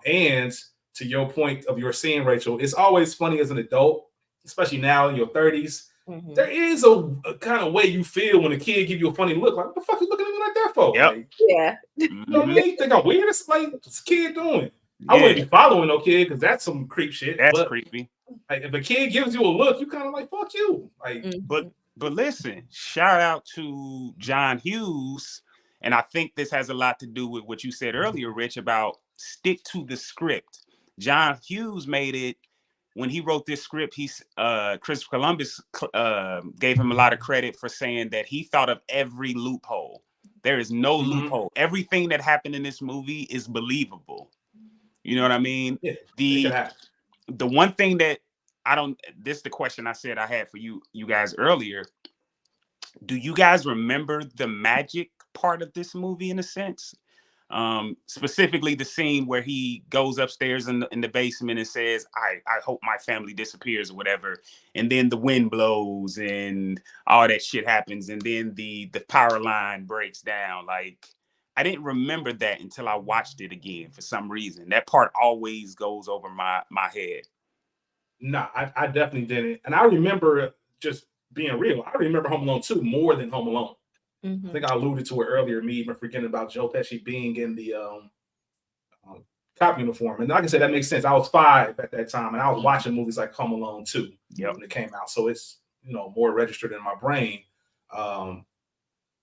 [SPEAKER 1] And to your point of your scene, Rachel, it's always funny as an adult, especially now in your 30s. There is a kind of way you feel when a kid give you a funny look. Like, what the fuck you looking at me like that for? Like,
[SPEAKER 3] yeah.
[SPEAKER 1] You know what I mean? You think I'm weird? It's like, what's this kid doing? I wouldn't be following no kid because that's some creep shit.
[SPEAKER 4] That's creepy.
[SPEAKER 1] Like, if a kid gives you a look, you kind of like, fuck you. Like,
[SPEAKER 4] But listen, shout out to John Hughes. And I think this has a lot to do with what you said earlier, Rich, about stick to the script. John Hughes made it when he wrote this script. Christopher Columbus gave him a lot of credit for saying that he thought of every loophole. There is no loophole. Everything that happened in this movie is believable. You know what I mean?
[SPEAKER 1] Yeah,
[SPEAKER 4] the one thing that this is the question I said I had for you guys earlier. Do you guys remember the magic part of this movie in a sense? Specifically the scene where he goes upstairs in the basement and says, I hope my family disappears or whatever. And then the wind blows and all that shit happens. And then the power line breaks down. Like, I didn't remember that until I watched it again for some reason. That part always goes over my head.
[SPEAKER 1] No, I definitely didn't. And I remember just being real, I remember Home Alone 2 more than Home Alone.
[SPEAKER 3] Mm-hmm.
[SPEAKER 1] I think I alluded to it earlier, me even forgetting about Joe Pesci being in the cop uniform. And like I said, that makes sense. I was 5 at that time, and I was watching movies like Home Alone 2 when it came out. So it's, more registered in my brain.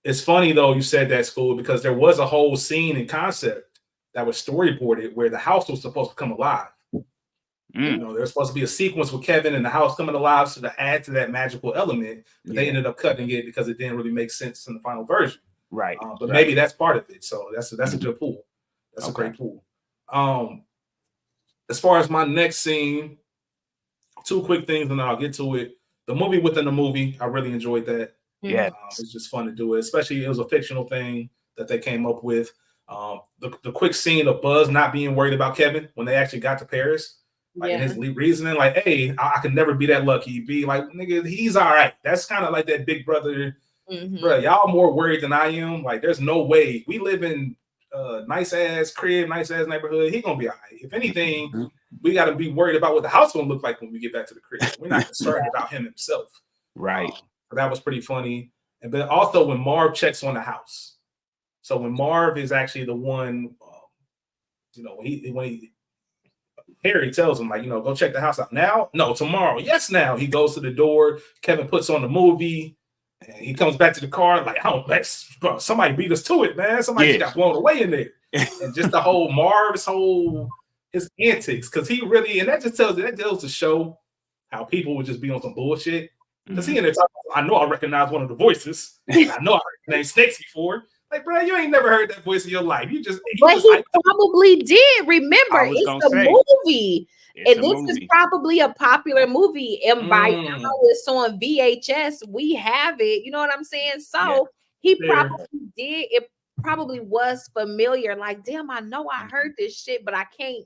[SPEAKER 1] It's funny, though, you said that, School, because there was a whole scene and concept that was storyboarded where the house was supposed to come alive. There's supposed to be a sequence with Kevin and the house coming alive to add to that magical element, but they ended up cutting it because it didn't really make sense in the final version.
[SPEAKER 4] Right.
[SPEAKER 1] But maybe that's part of it. So that's a good pool. That's a great pool. As far as my next scene, 2 quick things and then I'll get to it. The movie within the movie, I really enjoyed that.
[SPEAKER 4] Yeah.
[SPEAKER 1] It's just fun to do it, especially it was a fictional thing that they came up with. The quick scene of Buzz not being worried about Kevin when they actually got to Paris. Like his reasoning, like, hey, I could never be that lucky. Be like, nigga, he's all right. That's kind of like that big brother, bro. Y'all more worried than I am. Like, there's no way we live in nice ass crib, nice ass neighborhood. He gonna be all right. If anything, we got to be worried about what the house gonna look like when we get back to the crib. We're not concerned about him himself.
[SPEAKER 4] Right.
[SPEAKER 1] So that was pretty funny. And but also when Marv checks on the house. So when Marv is actually the one, when Harry tells him, like, go check the house out now. No, tomorrow. Yes, now. He goes to the door. Kevin puts on the movie, and he comes back to the car like, bro, somebody beat us to it, man. Somebody just got blown away in there. And just the whole Marv's his antics, because he really, and that goes to show how people would just be on some bullshit. Because he in there talking, I know I recognize one of the voices. I know I heard the name Snakes before. Like, bro, you ain't never heard that voice in your life. He
[SPEAKER 3] probably did. Remember, it's a movie. And this is probably a popular movie. And by now it's on VHS. We have it. You know what I'm saying? So he probably did. It probably was familiar. Like, damn, I know I heard this shit, but I can't.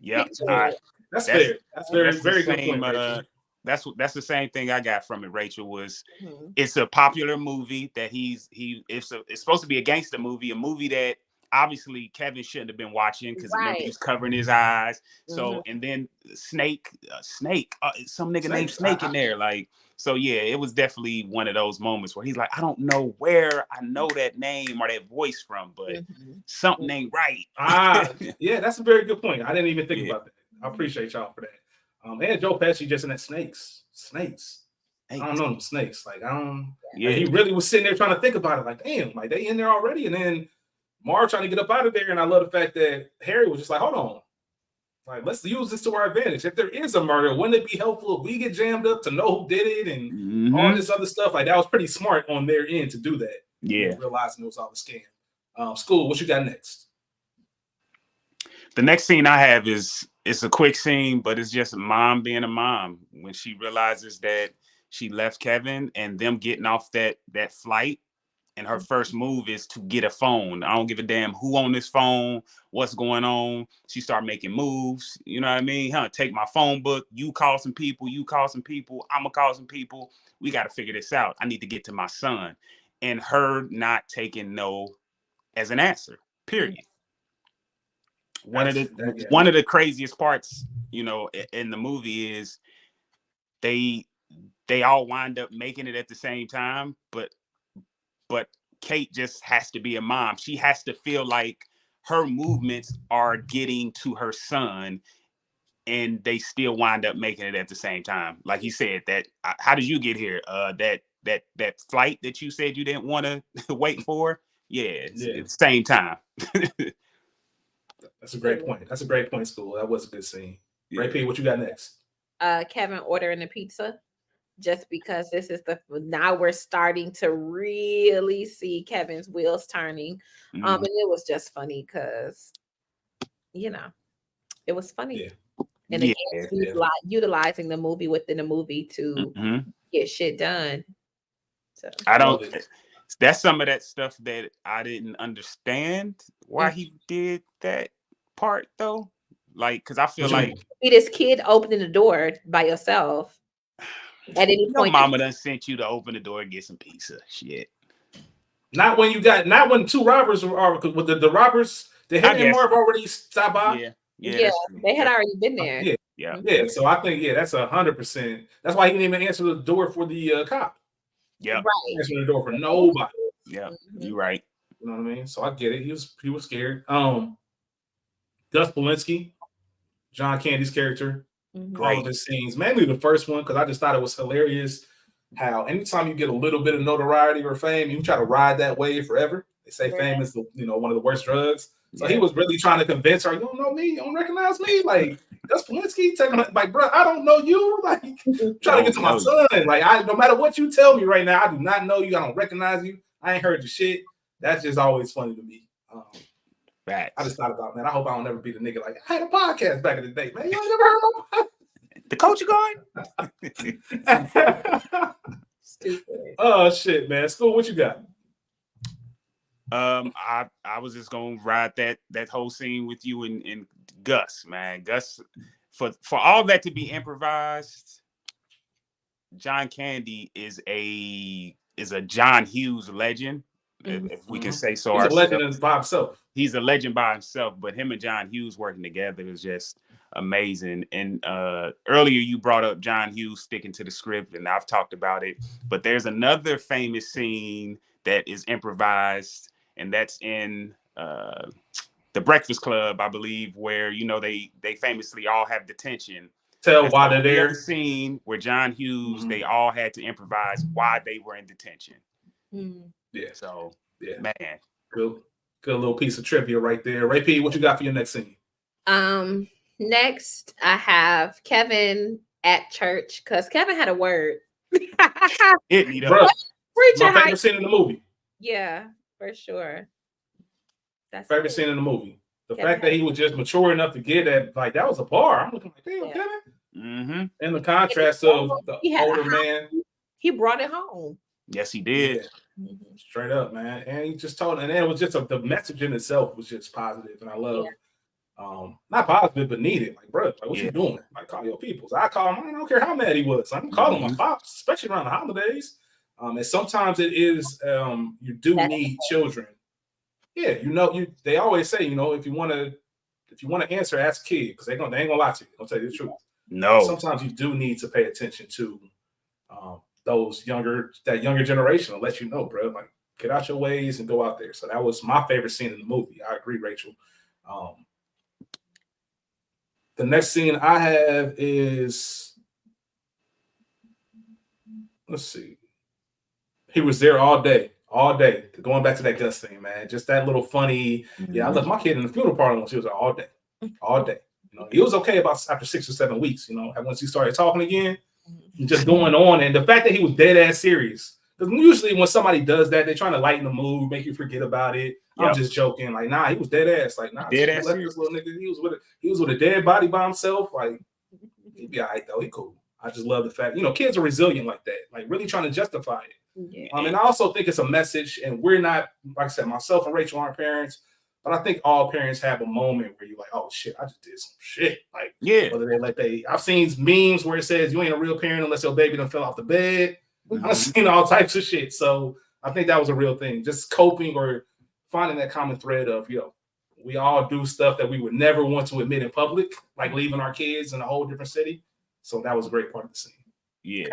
[SPEAKER 4] Yep.
[SPEAKER 1] That's fair. That's very good point.
[SPEAKER 4] That's the same thing I got from it, Rachel, was it's a popular movie that it's supposed to be a gangster movie, a movie that obviously Kevin shouldn't have been watching because he was covering his eyes. So, and then Snake, some nigga named Snake in there. Like, so yeah, it was definitely one of those moments where he's like, I don't know where I know that name or that voice from, but something ain't right.
[SPEAKER 1] Yeah, that's a very good point. I didn't even think about that. I appreciate y'all for that. And Joe Pesci just in that snakes. I don't know them snakes. Like, I don't. Yeah. Like, he really was sitting there trying to think about it. Like, damn, like they in there already. And then Marv trying to get up out of there. And I love the fact that Harry was just like, hold on. Like, let's use this to our advantage. If there is a murder, wouldn't it be helpful if we get jammed up to know who did it and all this other stuff? Like, that was pretty smart on their end to do that.
[SPEAKER 4] Yeah.
[SPEAKER 1] Realizing it was all a scam. School, what you got next?
[SPEAKER 4] The next scene I have it's a quick scene, but it's just mom being a mom when she realizes that she left Kevin and them getting off that flight. And her first move is to get a phone. I don't give a damn who on this phone, what's going on. She started making moves. You know what I mean? Take my phone book. You call some people. I'm going to call some people. We got to figure this out. I need to get to my son. And her not taking no as an answer, period. One of the craziest parts, in the movie is they all wind up making it at the same time, but Kate just has to be a mom. She has to feel like her movements are getting to her son, and they still wind up making it at the same time. Like he said, that how did you get here? That flight that you said you didn't want to wait for? It's the same time.
[SPEAKER 1] That's a great point. That's a great point, School. That was a good scene. Ray P, what you got next?
[SPEAKER 3] Kevin ordering the pizza, just because this is now we're starting to really see Kevin's wheels turning. And it was just funny because, it was funny. Yeah. And again, utilizing the movie within the movie to get shit done. So
[SPEAKER 4] that's some of that stuff that I didn't understand why he did that part though. Like, because I feel like
[SPEAKER 3] be this kid opening the door by yourself at any point.
[SPEAKER 4] Mama done sent you to open the door and get some pizza. Shit.
[SPEAKER 1] Not when two robbers are with the robbers. The Harry and Marv already stopped by.
[SPEAKER 3] Yeah, they had already been there.
[SPEAKER 1] Yeah. So I think that's 100%. That's why he didn't even answer the door for the cop.
[SPEAKER 4] Yeah,
[SPEAKER 3] right.
[SPEAKER 1] Answer the door for nobody.
[SPEAKER 4] Yeah, you're right.
[SPEAKER 1] You know what I mean? So I get it. He was scared. Gus Polinski, John Candy's character, all of his scenes, mainly the first one, because I just thought it was hilarious how anytime you get a little bit of notoriety or fame, you try to ride that wave forever. They say fame is one of the worst drugs. So he was really trying to convince her, you don't know me, you don't recognize me. Like Gus Polinski taking like, bro, I don't know you. Like trying to get to my son. Like no matter what you tell me right now, I do not know you. I don't recognize you. I ain't heard your shit. That's just always funny to me. I just thought about, man, I hope I don't ever be the nigga like, I had a podcast back in the day, man. You ain't never heard my podcast?
[SPEAKER 4] The Culture
[SPEAKER 3] Guard? Stupid.
[SPEAKER 1] Oh, shit, man. School, what you got?
[SPEAKER 4] I was just gonna ride that whole scene with you and Gus, man. Gus, for all that to be improvised, John Candy is a John Hughes legend. If we can say so.
[SPEAKER 1] He's ourselves. A legend by himself.
[SPEAKER 4] He's a legend by himself, but him and John Hughes working together is just amazing. And earlier you brought up John Hughes sticking to the script, and I've talked about it. But there's another famous scene that is improvised, and that's in The Breakfast Club, I believe, where they famously all have detention.
[SPEAKER 1] Tell why they're there.
[SPEAKER 4] The scene where John Hughes, they all had to improvise why they were in detention.
[SPEAKER 1] Yeah.
[SPEAKER 4] So,
[SPEAKER 1] man,
[SPEAKER 4] good
[SPEAKER 1] little piece of trivia right there. Ray P, what you got for your next scene?
[SPEAKER 3] Next I have Kevin at church because Kevin had a word.
[SPEAKER 4] Hit me,
[SPEAKER 1] bro. My favorite scene in the movie.
[SPEAKER 3] Yeah, for sure.
[SPEAKER 1] That's favorite scene in the movie. The fact that he was just mature enough to get that, like that was a bar. I'm looking like, damn, Kevin. And the contrast of the older man.
[SPEAKER 3] He brought it home.
[SPEAKER 4] Yes, he did.
[SPEAKER 1] Straight up, man. And he just told, and it was just the message in itself was just positive, and I love. Not positive, but needed. Like, bro, like, what you doing? Like, call your peoples. I call him. I don't care how mad he was. I'm calling my pops, especially around the holidays. And sometimes it is you do need children. Yeah, they always say, if you want to answer, ask a kid, because they ain't gonna lie to you. They'll tell you the truth.
[SPEAKER 4] No.
[SPEAKER 1] Sometimes you do need to pay attention to that younger generation to let you know, bro. Like, get out your ways and go out there. So that was my favorite scene in the movie. I agree, Rachel. The next scene I have is, let's see. He was there all day. Going back to that Gus thing, man. Just that little funny. Yeah, I left my kid in the funeral parlor when she was there all day. He was okay about after 6 or 7 weeks. And once he started talking again, just going on, and the fact that he was dead ass serious. Because usually when somebody does that, they're trying to lighten the mood, make you forget about it. I'm just joking. Like, nah, he was dead ass. Like, nah,
[SPEAKER 4] dead ass
[SPEAKER 1] let this little nigga. He was with a dead body by himself. Like, he'd be all right though. He cool. I just love the fact, kids are resilient like that. Like, really trying to justify it. Yeah. And I also think it's a message, and we're not, like I said, myself and Rachel aren't parents, but I think all parents have a moment where you're like, oh shit, I just did some shit. Like, whether I've seen memes where it says you ain't a real parent unless your baby done fell off the bed. I've seen all types of shit. So I think that was a real thing. Just coping or finding that common thread of, we all do stuff that we would never want to admit in public, like leaving our kids in a whole different city. So that was a great part of the scene.
[SPEAKER 4] Yeah.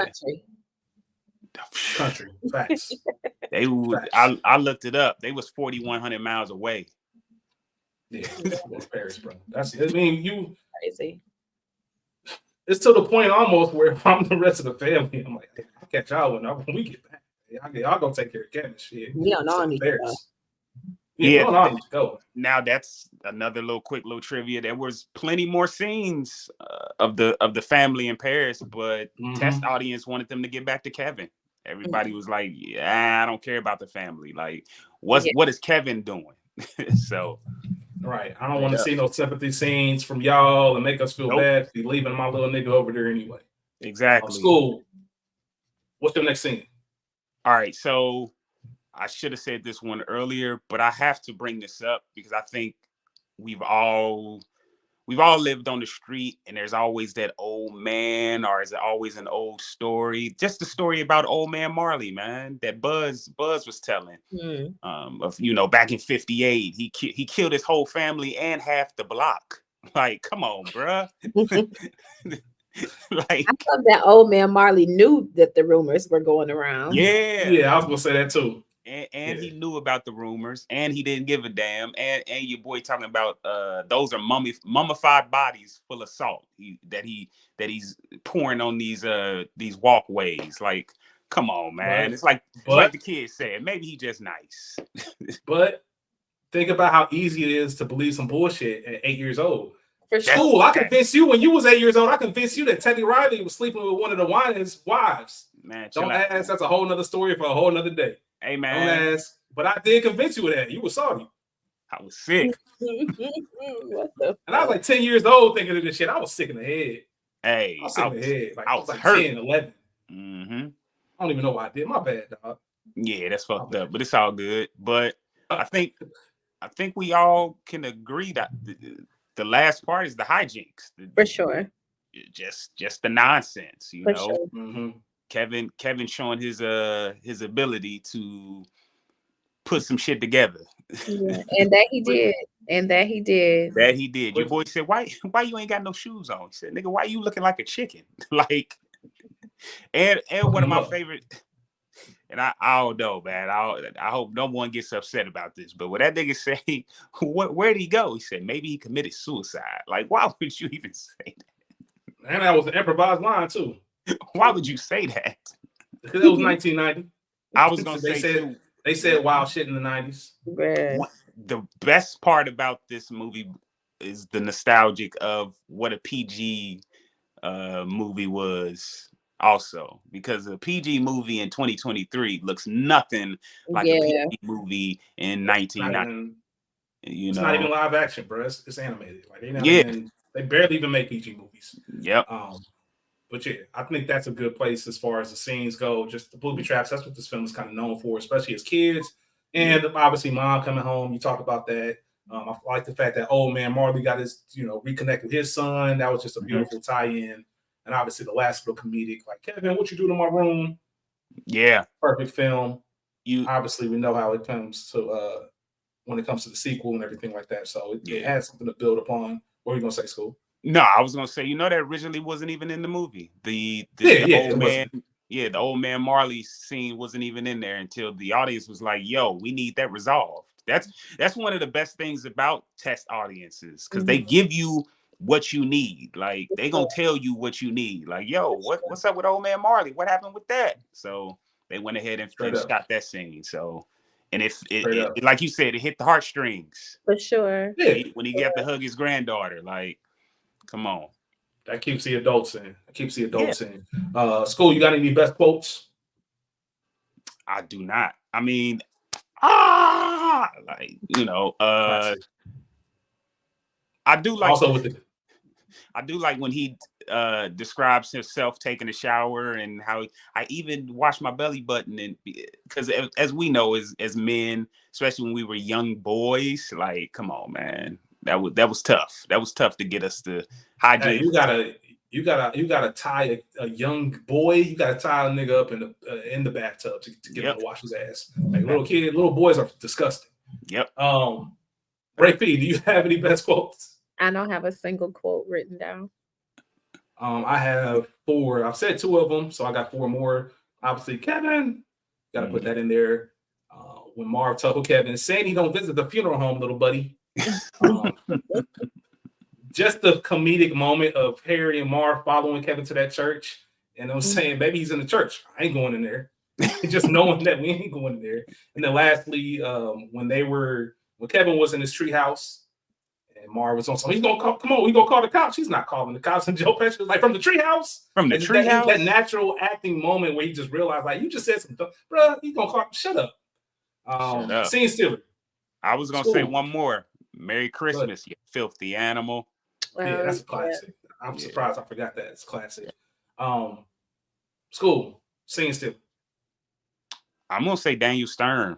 [SPEAKER 1] Country. Facts.
[SPEAKER 4] They would. I looked it up. They was 4,100 miles away.
[SPEAKER 1] Yeah, Paris, bro. You
[SPEAKER 3] crazy.
[SPEAKER 1] It's to the point almost where if I'm the rest of the family, I'm like, I'll catch y'all when we get back. Y'all gonna take care of Kevin. Shit.
[SPEAKER 3] We don't know anything.
[SPEAKER 1] Yeah.
[SPEAKER 4] Now that's another quick little trivia. There was plenty more scenes of the family in Paris, but test audience wanted them to get back to Kevin. Everybody was like, "Yeah, I don't care about the family. Like, what is Kevin doing?" So,
[SPEAKER 1] right. I don't want to see no sympathy scenes from y'all and make us feel bad for leaving my little nigga over there anyway.
[SPEAKER 4] Exactly.
[SPEAKER 1] School. What's your next scene?
[SPEAKER 4] All right, so I should have said this one earlier, but I have to bring this up because I think we've all lived on the street, and there's always that old man, or is it always an old story? Just the story about old man Marley, man, that Buzz was telling. Of back in '58, he killed his whole family and half the block. Like, come on, bruh. Like,
[SPEAKER 3] I love that old man Marley knew that the rumors were going around.
[SPEAKER 1] Yeah, I was gonna say that too.
[SPEAKER 4] And he knew about the rumors, and he didn't give a damn. And your boy talking about those are mummified bodies full of salt that he's pouring on these walkways. Like, come on, man. It's like the kids said. Maybe he just nice.
[SPEAKER 1] But think about how easy it is to believe some bullshit at 8 years old.
[SPEAKER 3] For sure.
[SPEAKER 1] School, I convinced you when you was 8 years old. I convinced you that Teddy Riley was sleeping with one of the Winans' wives.
[SPEAKER 4] Man,
[SPEAKER 1] don't ask. That's a whole nother story for a whole nother day.
[SPEAKER 4] Hey, man.
[SPEAKER 1] Don't ask. But I did convince you of that. You were salty.
[SPEAKER 4] I was sick.
[SPEAKER 3] What the
[SPEAKER 1] and I was like 10 years old thinking of this shit. I was sick in the head.
[SPEAKER 4] Hey,
[SPEAKER 1] I was sick in the head. Like, I was like
[SPEAKER 4] hurt.
[SPEAKER 1] 10, 11.
[SPEAKER 4] Mm-hmm.
[SPEAKER 1] I don't even know why I did. My bad, dog.
[SPEAKER 4] Yeah, that's fucked up. But it's all good. But I think we all can agree that the last part is the hijinks.
[SPEAKER 3] For sure.
[SPEAKER 4] Just the nonsense, you know.
[SPEAKER 3] Sure.
[SPEAKER 1] Mm-hmm.
[SPEAKER 4] Kevin showing his ability to put some shit together.
[SPEAKER 3] Yeah, and that he did.
[SPEAKER 4] That he did. Your boy said, why you ain't got no shoes on? He said, nigga, why you looking like a chicken? Like, and one of my favorite, and I don't know, man. I hope no one gets upset about this, but when that nigga say, where'd he go? He said, maybe he committed suicide. Like, why would you even say that?
[SPEAKER 1] And that was an improvised line too.
[SPEAKER 4] Why would you say that?
[SPEAKER 1] Because it was 1990.
[SPEAKER 4] I was gonna say
[SPEAKER 1] they said wild shit in the 90s.
[SPEAKER 4] The best part about this movie is the nostalgic of what a PG movie was. Also, because a PG movie in 2023 looks nothing like a PG movie in 1990.
[SPEAKER 1] It's not even live action, bro. It's animated. Like they barely even make PG movies.
[SPEAKER 4] Yep.
[SPEAKER 1] But yeah, I think that's a good place as far as the scenes go. Just the booby traps. That's what this film is kind of known for, especially as kids. And obviously, mom coming home. You talk about that. I like the fact that old man Marley got his, reconnect with his son. That was just a beautiful tie-in. And obviously, the last little comedic, like, Kevin, what you do to my room?
[SPEAKER 4] Yeah,
[SPEAKER 1] perfect film. Obviously, we know how it comes to when it comes to the sequel and everything like that. So it has something to build upon. What were you gonna say, School?
[SPEAKER 4] No, I was gonna say, that originally wasn't even in the movie. The old man Marley scene wasn't even in there until the audience was like, "Yo, we need that resolved." That's one of the best things about test audiences, because they give you what you need. Like, they gonna tell you what you need. Like, yo, what's up with old man Marley? What happened with that? So they went ahead and shot that scene. So, and it like you said, it hit the heartstrings.
[SPEAKER 3] For sure.
[SPEAKER 4] When he got to hug his granddaughter, like, come on.
[SPEAKER 1] That keeps the adults in. School, you got any best quotes?
[SPEAKER 4] I do not. I mean, I do like
[SPEAKER 1] also with
[SPEAKER 4] I do like when he describes himself taking a shower, and how I even wash my belly button, and because as we know, as men, especially when we were young boys, like, come on, man, that was tough. That was tough to get us to hygiene.
[SPEAKER 1] Hey, you gotta tie a young boy. You gotta tie a nigga up in the bathtub to get him to wash his ass. Like, little boys are disgusting.
[SPEAKER 4] Yep.
[SPEAKER 1] Ray P, do you have any best quotes?
[SPEAKER 3] I don't have a single quote written down.
[SPEAKER 1] I have 4. I've said 2 of them, so I got 4 more. Obviously, Kevin, got to put that in there. When Marv told Kevin, saying he don't visit the funeral home, little buddy. Just the comedic moment of Harry and Marv following Kevin to that church, and I'm saying, maybe he's in the church. I ain't going in there. Just knowing that we ain't going in there. And then lastly, when Kevin was in his treehouse, and Marv was on something, he's gonna come on, we gonna call the cops. He's not calling the cops. And Joe Pesci was like, from the treehouse?
[SPEAKER 4] From the treehouse?
[SPEAKER 1] That natural acting moment where he just realized, like, you just said something, bro, he's gonna call, shut up. Scene stealer.
[SPEAKER 4] I was gonna say one more. Merry Christmas, you filthy animal.
[SPEAKER 1] Yeah, that's a classic. I'm surprised I forgot that. It's classic. School, scene stealer.
[SPEAKER 4] I'm gonna say Daniel Stern.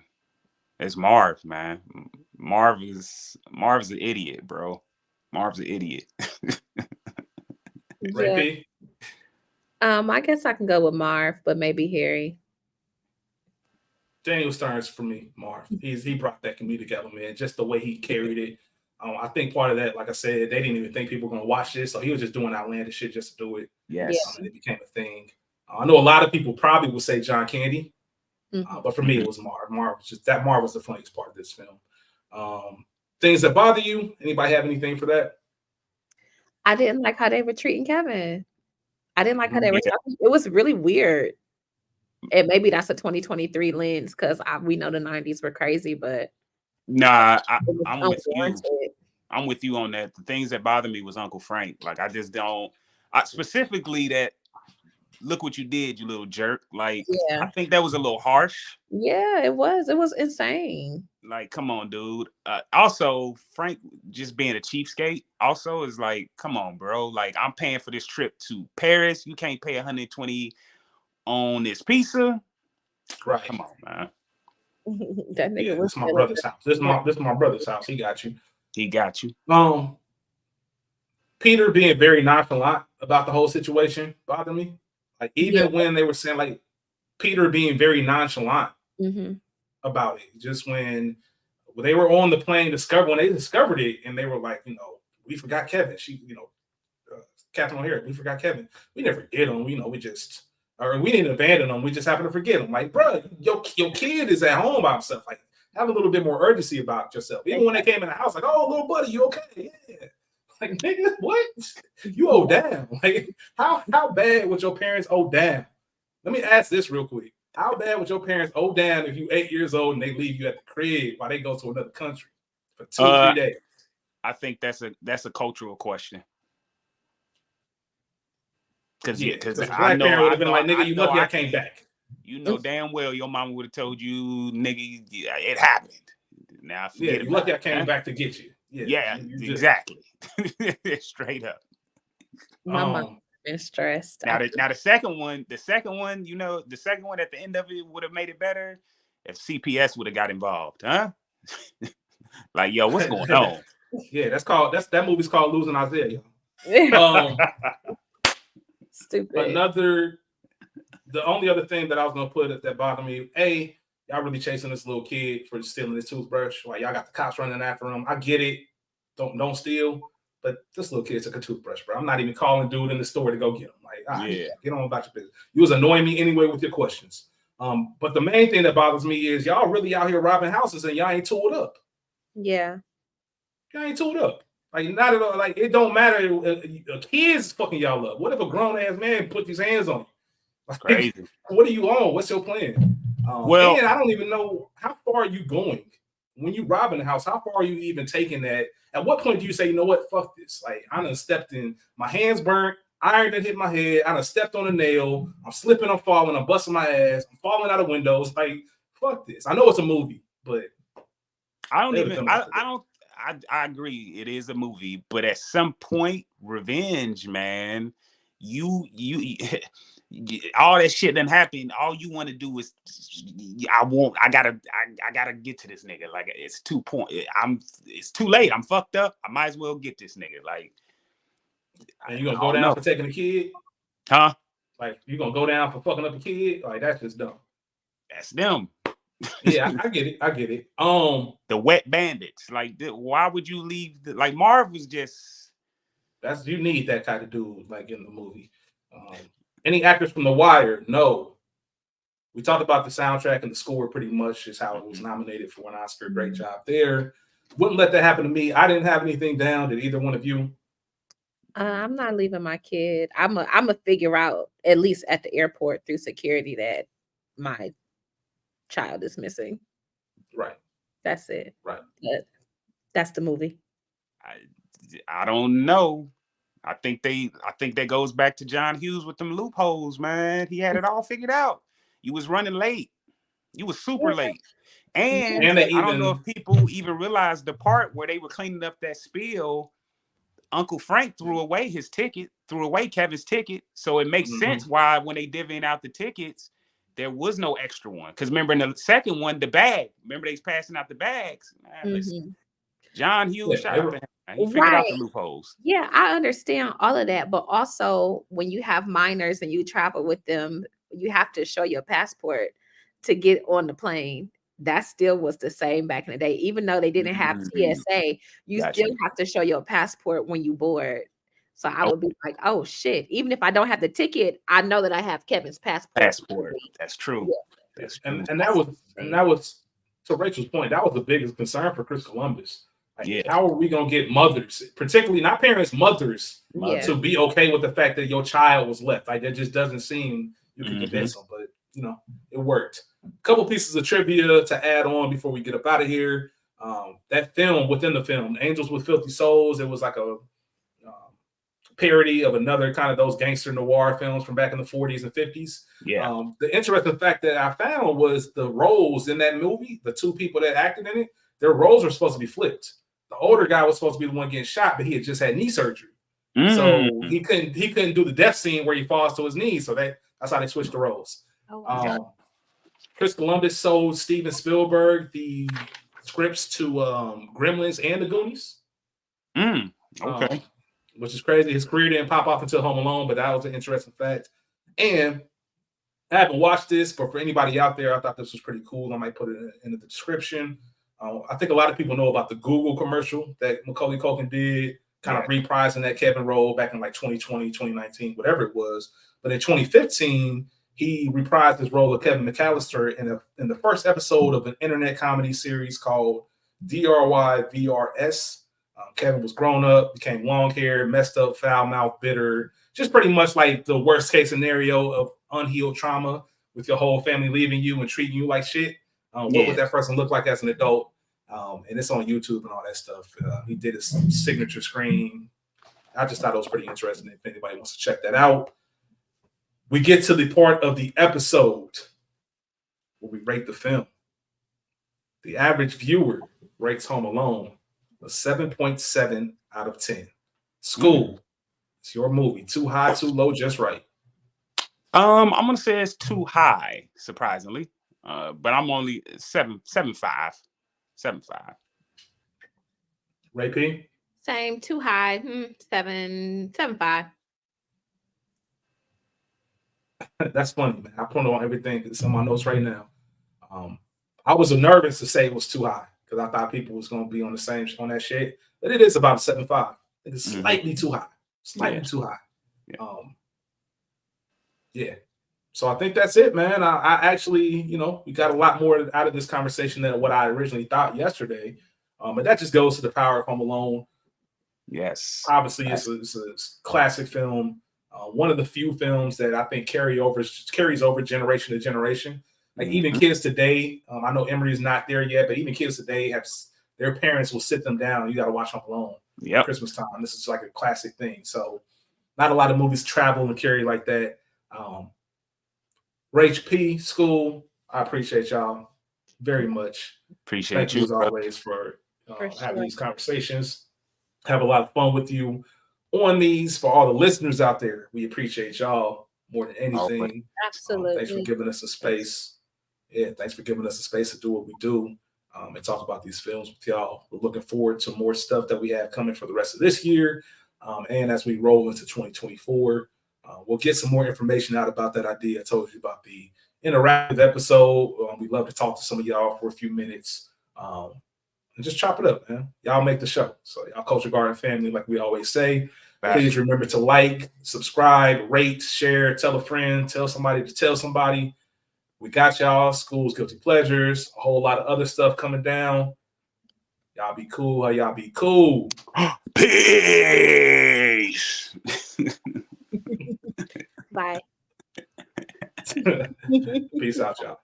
[SPEAKER 4] It's Marv, man. Marv's an idiot, bro. Marv's an idiot.
[SPEAKER 1] Right,
[SPEAKER 3] I guess I can go with Marv, but maybe Harry.
[SPEAKER 1] Daniel Stern's for me, Marv. He brought that comedic element, just the way he carried it. I think part of that, like I said, they didn't even think people were going to watch this, so he was just doing outlandish shit just to do it.
[SPEAKER 4] Yes.
[SPEAKER 1] And it became a thing. I know a lot of people probably would say John Candy, but for me, it was Marv. Marv was the funniest part of this film. Things that bother you? Anybody have anything for that?
[SPEAKER 3] I didn't like how they were treating Kevin. I didn't like how they were talking. It was really weird. And maybe that's a 2023 lens because we know the 90s were crazy, but
[SPEAKER 4] nah, I'm with you. I'm with you on that. The things that bother me was Uncle Frank. Like, I just don't. Specifically that. Look what you did, you little jerk. Like, I think that was a little harsh.
[SPEAKER 3] Yeah, it was. It was insane.
[SPEAKER 4] Like, come on, dude. Also, Frank just being a cheapskate also is like, come on, bro. Like, I'm paying for this trip to Paris. You can't pay 120 on this pizza.
[SPEAKER 1] Right.
[SPEAKER 4] Come on, man.
[SPEAKER 3] That nigga was
[SPEAKER 1] this my brother's house. This is my brother's house. He got you.
[SPEAKER 4] He got you.
[SPEAKER 1] Peter being very nonchalant about the whole situation bothered me. Like, even when they were saying, like, Peter being very nonchalant about it. Just when they were on the plane, when they discovered it, and they were like, we forgot Kevin. Captain O'Hara, we forgot Kevin. We never did him. We didn't abandon him. We just happened to forget him. Like, bro, your kid is at home by himself. Like, have a little bit more urgency about yourself. Even when they came in the house, like, oh, little buddy, you okay? Yeah. Like, nigga, what? You owe down. Like, how bad would your parents owe down? Let me ask this real quick. How bad would your parents owe down if you 8 years old and they leave you at the crib while they go to another country for 2 or 3 days?
[SPEAKER 4] I think that's a cultural question. Because
[SPEAKER 1] black parent would have been like, nigga, you lucky I came back.
[SPEAKER 4] You know damn well your mama would have told you, nigga, it happened. Now forget
[SPEAKER 1] you lucky I came back to get you.
[SPEAKER 4] Yeah, exactly. Straight up.
[SPEAKER 3] My mom been stressed.
[SPEAKER 4] Now the second one, the second one at the end of it would have made it better if CPS would have got involved, huh? Like, yo, what's going on?
[SPEAKER 1] Yeah, that movie's called Losing Isaiah, y'all.
[SPEAKER 3] Stupid.
[SPEAKER 1] The only other thing that I was gonna put that bothered me, y'all really chasing this little kid for stealing his toothbrush. Like, y'all got the cops running after him. I get it. Don't steal. But this little kid took a toothbrush, bro. I'm not even calling dude in the store to go get him. Like, get on about your business. You was annoying me anyway with your questions. But the main thing that bothers me is y'all really out here robbing houses and y'all ain't tooled up.
[SPEAKER 3] Yeah.
[SPEAKER 1] Y'all ain't tooled up. Like, not at all. Like, it don't matter. A kid's fucking y'all up. What if a grown ass man put his hands on you? Like,
[SPEAKER 4] crazy.
[SPEAKER 1] What are you on? What's your plan? And I don't even know how far are you going when you robbing the house. How far are you even taking that? At what point do you say, you know what, fuck this? Like, I done stepped in, my hands burnt, iron done hit my head, I done stepped on a nail, I'm slipping, I'm falling, I'm busting my ass, I'm falling out of windows. Like, fuck this. I know it's a movie, but
[SPEAKER 4] I agree, it is a movie, but at some point, revenge, man, you all that shit done happened. All you want to do is, I gotta get to this nigga. Like, it's it's too late. I'm fucked up. I might as well get this nigga. Like,
[SPEAKER 1] and you gonna go down for taking a kid?
[SPEAKER 4] Huh?
[SPEAKER 1] Like, you gonna go down for fucking up a kid? Like, that's just dumb.
[SPEAKER 4] That's them.
[SPEAKER 1] Yeah, I get it.
[SPEAKER 4] The wet bandits. Like, why would you leave? Like, Marv was just.
[SPEAKER 1] You need that kind of dude, like, in the movie. Any actors from The Wire? No. We talked about the soundtrack and the score pretty much is how it was nominated for an Oscar. Great job there. Wouldn't let that happen to me. I didn't have anything down. Did either one of you?
[SPEAKER 3] I'm not leaving my kid. I'm a figure out, at least at the airport through security, that my child is missing.
[SPEAKER 1] Right.
[SPEAKER 3] That's it.
[SPEAKER 1] Right.
[SPEAKER 3] That's the movie.
[SPEAKER 4] I don't know. I think that goes back to John Hughes with them loopholes, man. He had it all figured out. You was running late. You was super late. And I don't know if people even realized the part where they were cleaning up that spill. Uncle Frank threw away Kevin's ticket. So it makes sense why when they divvying out the tickets, there was no extra one. Because remember in the second one, the bag. Remember they was passing out the bags. Man, listen, John Hughes, shout out to him. He figured out the loopholes.
[SPEAKER 3] Yeah, I understand all of that. But also when you have minors and you travel with them, you have to show your passport to get on the plane. that still was the same back in the day. Even though they didn't have TSA, you still have to show your passport when you board. So I would be like, oh shit, even if I don't have the ticket, I know that I have Kevin's passport.
[SPEAKER 4] That's true.
[SPEAKER 3] Yeah.
[SPEAKER 4] That's true.
[SPEAKER 1] And that was to Rachel's point, that was the biggest concern for Chris Columbus. Like, how are we gonna get mothers, particularly not parents, mothers, to be okay with the fact that your child was left? Like, that just doesn't seem you can convince them, but you know, it worked. A couple pieces of trivia to add on before we get up out of here. That film, within the film, Angels with Filthy Souls, it was like a parody of another kind of those gangster noir films from back in the 40s and 50s.
[SPEAKER 4] Yeah.
[SPEAKER 1] The interesting fact that I found was the roles in that movie, the two people that acted in it, their roles were supposed to be flipped. The older guy was supposed to be the one getting shot, but he had just had knee surgery. So he couldn't do the death scene where he falls to his knees. So that's how they switched the roles. Chris Columbus sold Steven Spielberg the scripts to Gremlins and the Goonies.
[SPEAKER 4] Okay.
[SPEAKER 1] Which is crazy. His career didn't pop off until Home Alone, but that was an interesting fact. And I haven't watched this, but for anybody out there, I thought this was pretty cool. I might put it in the description. I think a lot of people know about the Google commercial that Macaulay Culkin did, kind of reprising that Kevin role back in like 2020, 2019, whatever it was. But in 2015, he reprised his role of Kevin McCallister in the first episode of an internet comedy series called DRYVRS. Kevin was grown up, became long-haired, messed up, foul-mouthed, bitter, just pretty much like the worst-case scenario of unhealed trauma with your whole family leaving you and treating you like shit. What would that person look like as an adult? And it's on YouTube and all that stuff. He did his signature screen. I just thought it was pretty interesting if anybody wants to check that out. We get to the part of the episode where we rate the film. The average viewer rates Home Alone a 7.7 out of 10. School, it's your movie. Too high, too low, just right.
[SPEAKER 4] I'm gonna say it's too high, surprisingly. But I'm only 7.5.
[SPEAKER 1] Ray P?
[SPEAKER 3] Same, too high. 7.5.
[SPEAKER 1] That's funny, man. I put on everything. It's on my notes right now. I was nervous to say it was too high because I thought people was going to be on that shit. But it is about 7.5. It's slightly too high. Too high. Yeah. So I think that's it, man. I actually, we got a lot more out of this conversation than what I originally thought yesterday. But that just goes to the power of Home Alone.
[SPEAKER 4] Yes.
[SPEAKER 1] Obviously, it's a classic film. One of the few films that I think carries over generation to generation. Like even kids today, I know Emery is not there yet, but even kids today their parents will sit them down. You got to watch Home Alone. Christmas time. This is like a classic thing. So not a lot of movies travel and carry like that. Rach P, School, I appreciate y'all very much.
[SPEAKER 4] Thank
[SPEAKER 1] you as always for having these conversations. Have a lot of fun with you on these. For all the listeners out there, we appreciate y'all more than anything.
[SPEAKER 3] Absolutely.
[SPEAKER 1] Thanks for giving us a space. Yeah, thanks for giving us a space to do what we do and talk about these films with y'all. We're looking forward to more stuff that we have coming for the rest of this year. And as we roll into 2024, we'll get some more information out about that idea I told you about, the interactive episode. We'd love to talk to some of y'all for a few minutes and just chop it up, man. Y'all make the show. So y'all Culture Garden family, like we always say, please remember to like, subscribe, rate, share, tell a friend, tell somebody to tell somebody. We got y'all. School's Guilty Pleasures, a whole lot of other stuff coming down. Y'all be cool. Y'all be cool.
[SPEAKER 4] Peace.
[SPEAKER 3] Bye.
[SPEAKER 1] Peace out, y'all.